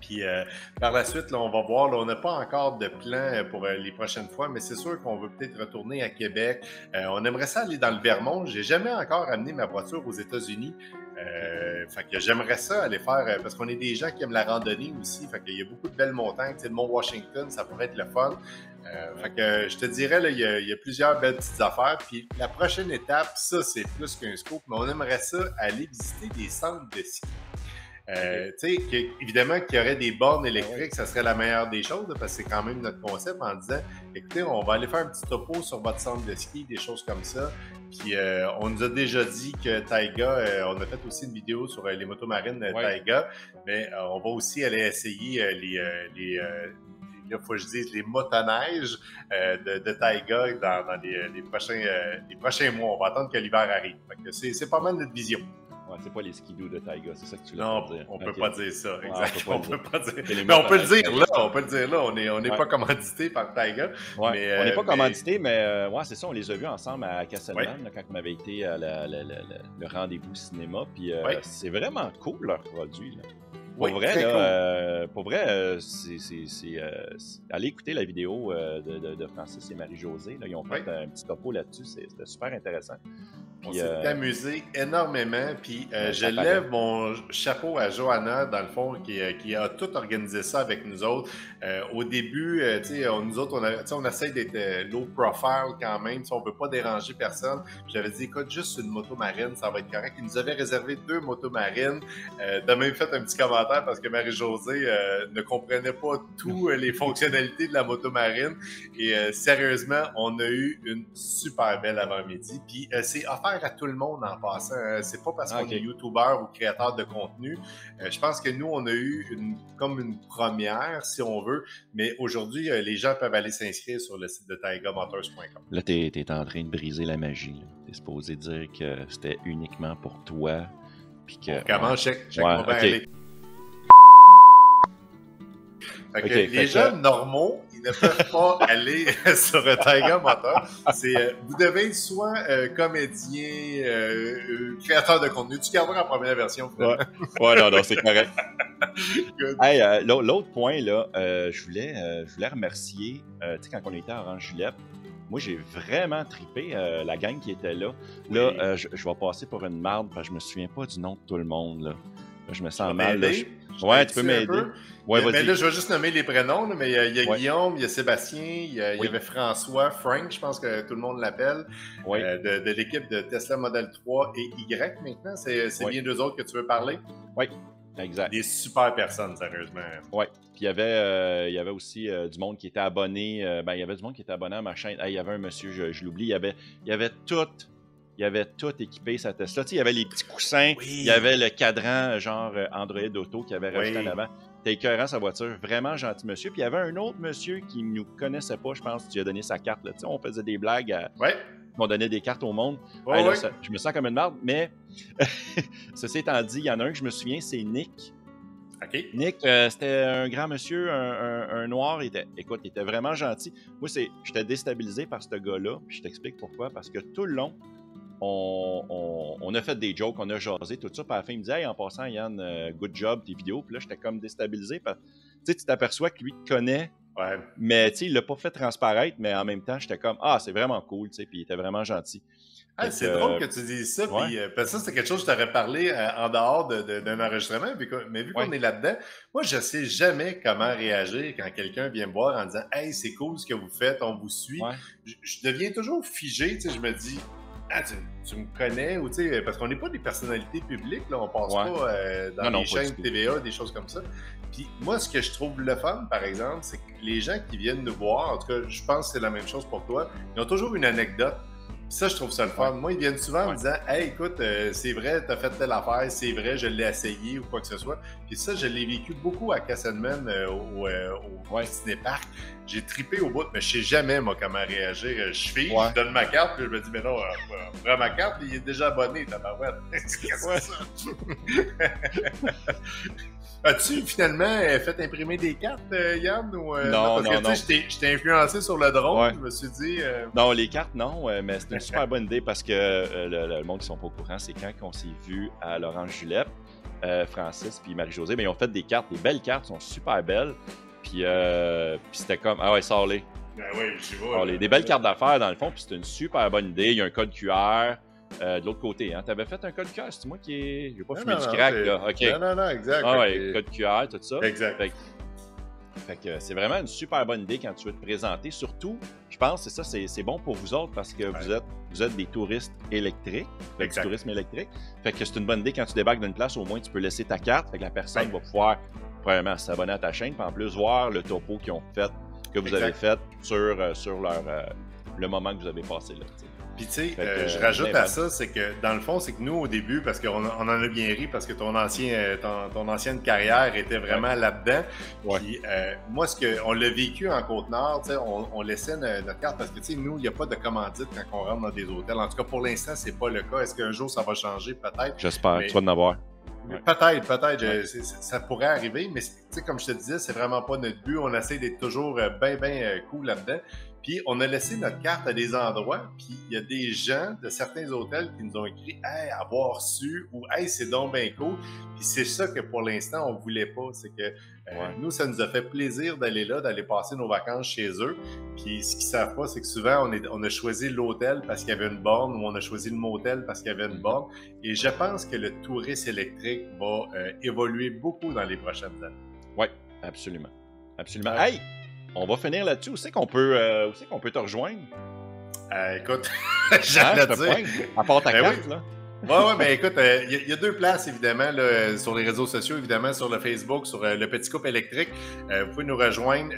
Puis par la suite, là, on va voir. Là, on n'a pas encore de plan pour les prochaines fois, mais c'est sûr qu'on veut peut-être retourner à Québec. On aimerait ça aller dans le Vermont. J'ai jamais encore amené ma voiture aux États-Unis. Fait que j'aimerais ça aller faire, parce qu'on est des gens qui aiment la randonnée aussi. Fait qu'il y a beaucoup de belles montagnes. Tu sais, le Mont Washington, ça pourrait être le fun. Fait que je te dirais, là, il y a plusieurs belles petites affaires. Puis la prochaine étape, ça, c'est plus qu'un scoop, mais on aimerait ça aller visiter des centres de ski. Tu sais, évidemment qu'il y aurait des bornes électriques, ça serait la meilleure des choses, là, parce que c'est quand même notre concept en disant, écoutez, on va aller faire un petit topo sur votre centre de ski, des choses comme ça. Puis on nous a déjà dit que Taiga, on a fait aussi une vidéo sur les motos marines de Taiga, mais on va aussi aller essayer là, faut que je dise, les motoneiges de Taiga dans les prochains mois. On va attendre que l'hiver arrive. Fait que c'est pas mal notre vision. Ouais, c'est pas les skidoo de Taiga, c'est ça que tu veux dire. On peut pas dire ça, exactement. On peut pas dire. Mais on peut le dire là, on n'est pas commandité par Taiga. Ouais, mais, on n'est pas commandité, mais ouais, c'est ça, on les a vus ensemble à Castelman, là, quand on avait été à le rendez-vous cinéma, puis c'est vraiment cool leur produit, là. Pour vrai, allez écouter la vidéo de Francis et Marie-Josée. Ils ont fait un petit topo là-dessus. C'était super intéressant. On s'est amusé énormément, puis je lève mon chapeau à Johanna, dans le fond, qui a tout organisé ça avec nous autres. Au début, nous autres, on essaie d'être low profile quand même, on ne veut pas déranger personne. J'avais dit, écoute, juste une moto marine, ça va être correct. Ils nous avaient réservé 2 motos marines. De même fait un petit commentaire parce que Marie-Josée ne comprenait pas toutes les fonctionnalités de la moto marine. Et sérieusement, on a eu une super belle avant-midi. Puis c'est offert à tout le monde en passant. C'est pas parce qu'on est youtubeur ou créateur de contenu. Je pense que nous, on a eu comme une première, si on veut. Mais aujourd'hui, les gens peuvent aller s'inscrire sur le site de taigamotors.com. Là, t'es en train de briser la magie. T'es supposé dire que c'était uniquement pour toi. Puis que, comment check va bien aller. Okay, les gens normaux, ils ne peuvent pas aller sur Taiga Motor. Vous devez être soit comédien, créateur de contenu. Tu garderas la première version. Ouais, non, c'est correct. Hey, l'autre point, là, je voulais remercier, tu sais, quand on était à Orange-Julep, moi, j'ai vraiment trippé la gang qui était là. Là, oui. Je vais passer pour une marde parce que je me souviens pas du nom de tout le monde, là. Je me sens mal. Là, ouais, tu peux m'aider. Ouais, mais là, je vais juste nommer les prénoms. Là, mais il y a Guillaume, il y a Sébastien, il y avait François, Frank, je pense que tout le monde l'appelle, de l'équipe de Tesla Model 3 et Y maintenant. C'est bien d'eux autres que tu veux parler? Oui, exact. Des super personnes, sérieusement. Oui. Puis il y avait aussi du monde qui était abonné. Il y avait du monde qui était abonné à ma chaîne. Il y avait un monsieur, je l'oublie, il y avait tout équipé sa Tesla. Tu sais, il y avait les petits coussins, il y avait le cadran genre Android Auto qui avait rajouté en avant. C'était écœurant sa voiture, vraiment gentil monsieur. Puis il y avait un autre monsieur qui ne nous connaissait pas, je pense, qui a donné sa carte. Là. Tu sais, on faisait des blagues, on donnait des cartes au monde. Là, je me sens comme une marde, mais ceci étant dit, il y en a un que je me souviens, c'est Nick. Okay. Nick, c'était un grand monsieur, un noir, il était vraiment gentil. Moi, j'étais déstabilisé par ce gars-là, puis je t'explique pourquoi. Parce que tout le long, on a fait des jokes, on a jasé, tout ça. Puis à la fin, il me dit « Hey, en passant, Yann, good job, tes vidéos. » Puis là, j'étais comme déstabilisé. Parce que tu t'aperçois que lui te connaît, mais il l'a pas fait transparaître. Mais en même temps, j'étais comme « Ah, c'est vraiment cool. » Puis il était vraiment gentil. C'est drôle que tu dises ça. Puis, parce que ça, c'est quelque chose que je t'aurais parlé en dehors d'un enregistrement. Mais vu qu'on est là-dedans, moi, je sais jamais comment réagir quand quelqu'un vient me voir en disant « Hey, c'est cool ce que vous faites, on vous suit. » Je deviens toujours figé. Je me dis « Ah, tu me connais? » Ou parce qu'on n'est pas des personnalités publiques. Là, on passe pas dans les chaînes TVA, des choses comme ça. Puis moi, ce que je trouve le fun, par exemple, c'est que les gens qui viennent nous voir, en tout cas, je pense que c'est la même chose pour toi, ils ont toujours une anecdote. Ça, je trouve ça le fun. Moi, ils viennent souvent en me disant « Hey, écoute, c'est vrai, t'as fait telle affaire, c'est vrai, je l'ai essayé ou quoi que ce soit. » Puis ça, je l'ai vécu beaucoup à Castelman, au ciné-parc. J'ai trippé au bout, mais je sais jamais, moi, comment réagir. Je file, je donne ma carte, puis je me dis « Mais non, prends ma carte, il est déjà abonné, tabarouette. » Qu'est-ce que c'est ça? As-tu finalement fait imprimer des cartes, Yann? Ou, non, parce que je t'ai influencé sur le drone, je me suis dit... Non, les cartes, non, mais c'est une super bonne idée parce que le monde qui ne sont pas au courant, c'est quand on s'est vu à l'Orange-Julep, Francis puis Marie-Josée, mais ils ont fait des cartes, des belles cartes, sont super belles. Puis c'était comme, ah ouais, sors-les. Ben oui, j'y vois. Des belles cartes d'affaires dans le fond, puis c'était une super bonne idée. Il y a un code QR. De l'autre côté, hein. T'avais fait un code QR, c'est moi qui ai... J'ai pas fumé du crack, là. OK. Non, exact. Ah ouais, code QR, tout ça. Exact. Fait que c'est vraiment une super bonne idée quand tu veux te présenter. Surtout, je pense que c'est bon pour vous autres parce que vous êtes des touristes électriques. Du tourisme électrique. Fait que c'est une bonne idée quand tu débarques d'une place, au moins tu peux laisser ta carte. Fait que la personne va pouvoir, premièrement, s'abonner à ta chaîne, puis en plus voir le topo qu'ils ont fait, que vous avez fait sur le moment que vous avez passé là. T'sais. Puis tu sais, je rajoute à ça, c'est que dans le fond, c'est que nous, au début, parce qu'on en a bien ri, parce que ton ancienne carrière était vraiment là-dedans. Puis moi, on l'a vécu en Côte-Nord, on laissait notre carte, parce que tu sais, nous, il n'y a pas de commandite quand on rentre dans des hôtels. En tout cas, pour l'instant, c'est pas le cas. Est-ce qu'un jour, ça va changer? Peut-être. J'espère, tu vas en avoir. Peut-être. Ça pourrait arriver, mais comme je te disais, c'est vraiment pas notre but. On essaie d'être toujours bien cool là-dedans. Puis on a laissé notre carte à des endroits, puis il y a des gens de certains hôtels qui nous ont écrit « Hey, avoir su » ou « Hey, c'est donc bien cool ». Puis c'est ça que pour l'instant, on voulait pas. C'est que nous, ça nous a fait plaisir d'aller là, d'aller passer nos vacances chez eux. Puis ce qu'ils savent pas, c'est que souvent, on a choisi l'hôtel parce qu'il y avait une borne ou on a choisi le motel parce qu'il y avait une borne. Et je pense que le tourisme électrique va évoluer beaucoup dans les prochaines années. Oui, absolument. Absolument. Hey, on va finir là-dessus. Où c'est qu'on peut te rejoindre? Écoute, j'allais dire. À part ta carte, là. Oui, mais écoute, il y a deux places, évidemment, là, sur les réseaux sociaux, évidemment, sur le Facebook, sur le Petit Couple électrique. Vous pouvez nous rejoindre.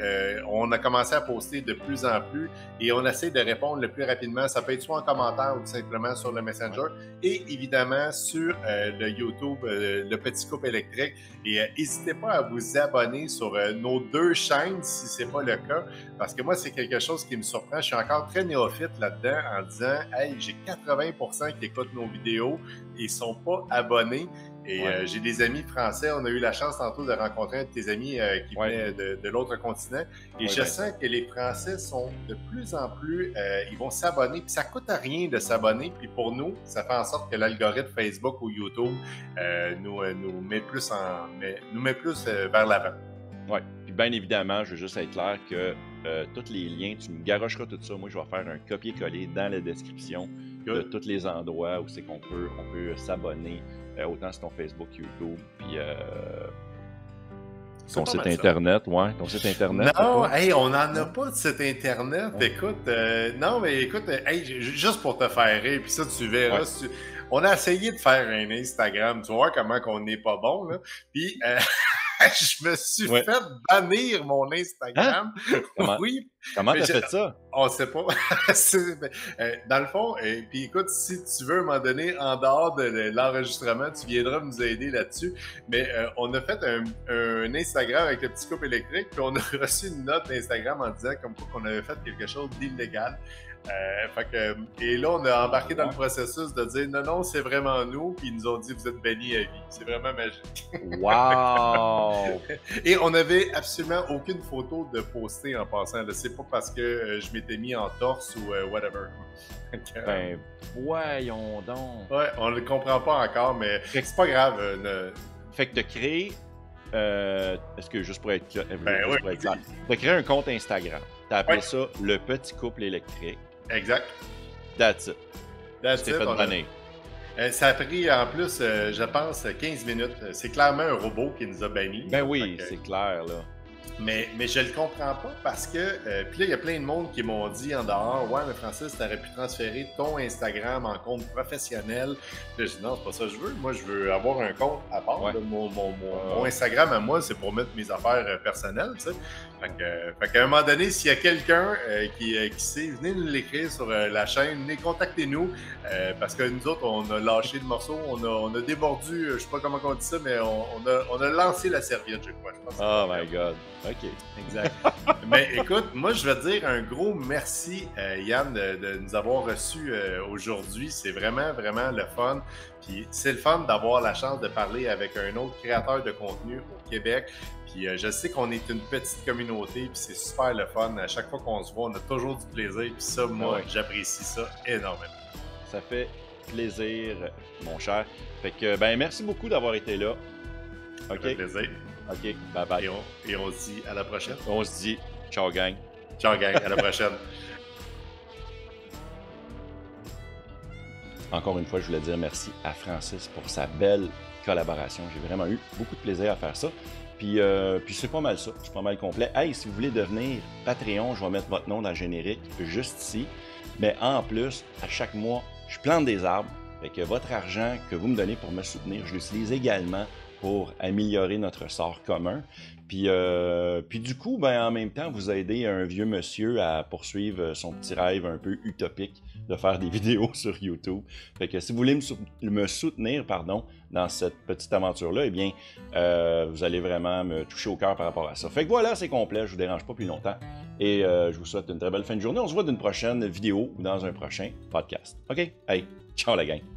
On a commencé à poster de plus en plus et on essaie de répondre le plus rapidement. Ça peut être soit en commentaire ou tout simplement sur le Messenger et évidemment sur le YouTube, le Petit Couple électrique. Et n'hésitez pas à vous abonner sur nos deux chaînes si c'est pas le cas, parce que moi, c'est quelque chose qui me surprend. Je suis encore très néophyte là-dedans en disant « Hey, j'ai 80% qui écoutent nos vidéos et ils sont pas abonnés. » Et j'ai des amis français. On a eu la chance tantôt de rencontrer un de tes amis qui venait de l'autre continent. Et je sens que les Français sont de plus en plus... ils vont s'abonner. Puis ça coûte rien de s'abonner. Puis pour nous, ça fait en sorte que l'algorithme Facebook ou YouTube nous met plus vers l'avant. Oui. Puis bien évidemment, je veux juste être clair que tous les liens, tu me garocheras tout ça. Moi, je vais faire un copier-coller dans la description de tous les endroits où c'est qu'on peut s'abonner, autant sur ton Facebook, YouTube, puis ton site Internet. Ouais, ton site Internet. Non, hey, on n'en a pas de site Internet. Écoute, non, mais écoute, hey, juste pour te faire rire, puis ça, tu verras. On a essayé de faire un Instagram. Tu vas voir comment qu'on n'est pas bon, là. Puis... je me suis fait bannir mon Instagram. Hein? Oui. Comment t'as fait ça? On sait pas. Dans le fond, puis écoute, si tu veux m'en donner en dehors de l'enregistrement, tu viendras nous aider là-dessus. Mais on a fait un Instagram avec le Petit Couple électrique, puis on a reçu une note d'Instagram en disant comme quoi qu'on avait fait quelque chose d'illégal. Et là, on a embarqué dans le processus de dire non, c'est vraiment nous, puis ils nous ont dit vous êtes bannis à vie. C'est vraiment magique. Wow! Et on n'avait absolument aucune photo de poster en passant. C'est pas parce que je m'étais mis en torse ou whatever. Ben, voyons donc. Ouais, on le comprend pas encore, mais c'est pas grave. Fait que t'as créé. Est-ce que juste pour être clair, t'as créé un compte Instagram. T'as appelé ça le Petit Couple électrique. Exact. That's it. That's it. Fait bannir. Ça a pris en plus, je pense, 15 minutes. C'est clairement un robot qui nous a bannis. Ben oui, c'est clair, là. Mais je le comprends pas parce que, puis là, il y a plein de monde qui m'ont dit en dehors, ouais, mais Francis, t'aurais pu transférer ton Instagram en compte professionnel. Puis là, je dis non, c'est pas ça que je veux. Moi, je veux avoir un compte à part. Ouais. Mon Instagram à moi, c'est pour mettre mes affaires personnelles, tu sais. Fait qu'à un moment donné, s'il y a quelqu'un qui sait, venez nous l'écrire sur la chaîne, venez contactez-nous, parce que nous autres, on a lâché le morceau, on a débordu, je sais pas comment on dit ça, mais on a lancé la serviette, je crois. Oh my God. OK. Exact. Mais écoute, moi, je veux dire un gros merci, Yann, de nous avoir reçus aujourd'hui. C'est vraiment, vraiment le fun. Puis c'est le fun d'avoir la chance de parler avec un autre créateur de contenu au Québec. Puis je sais qu'on est une petite communauté, puis c'est super le fun. À chaque fois qu'on se voit, on a toujours du plaisir. Puis ça, moi, j'apprécie ça énormément. Ça fait plaisir, mon cher. Fait que, ben, merci beaucoup d'avoir été là. OK. Ça fait plaisir. OK, bye bye. Et on se dit à la prochaine. On se dit ciao, gang. Ciao, gang. À la prochaine. Encore une fois, je voulais dire merci à Francis pour sa belle collaboration. J'ai vraiment eu beaucoup de plaisir à faire ça. Puis c'est pas mal ça. C'est pas mal complet. Hey, si vous voulez devenir Patreon, je vais mettre votre nom dans le générique juste ici. Mais en plus, à chaque mois, je plante des arbres. Fait que votre argent que vous me donnez pour me soutenir, je l'utilise également pour améliorer notre sort commun. Puis du coup, ben, en même temps, vous aidez un vieux monsieur à poursuivre son petit rêve un peu utopique de faire des vidéos sur YouTube. Fait que si vous voulez me soutenir, dans cette petite aventure-là, eh bien, vous allez vraiment me toucher au cœur par rapport à ça. Fait que voilà, c'est complet, je vous dérange pas plus longtemps. Et je vous souhaite une très belle fin de journée. On se voit dans une prochaine vidéo ou dans un prochain podcast. OK? Hey, ciao la gang!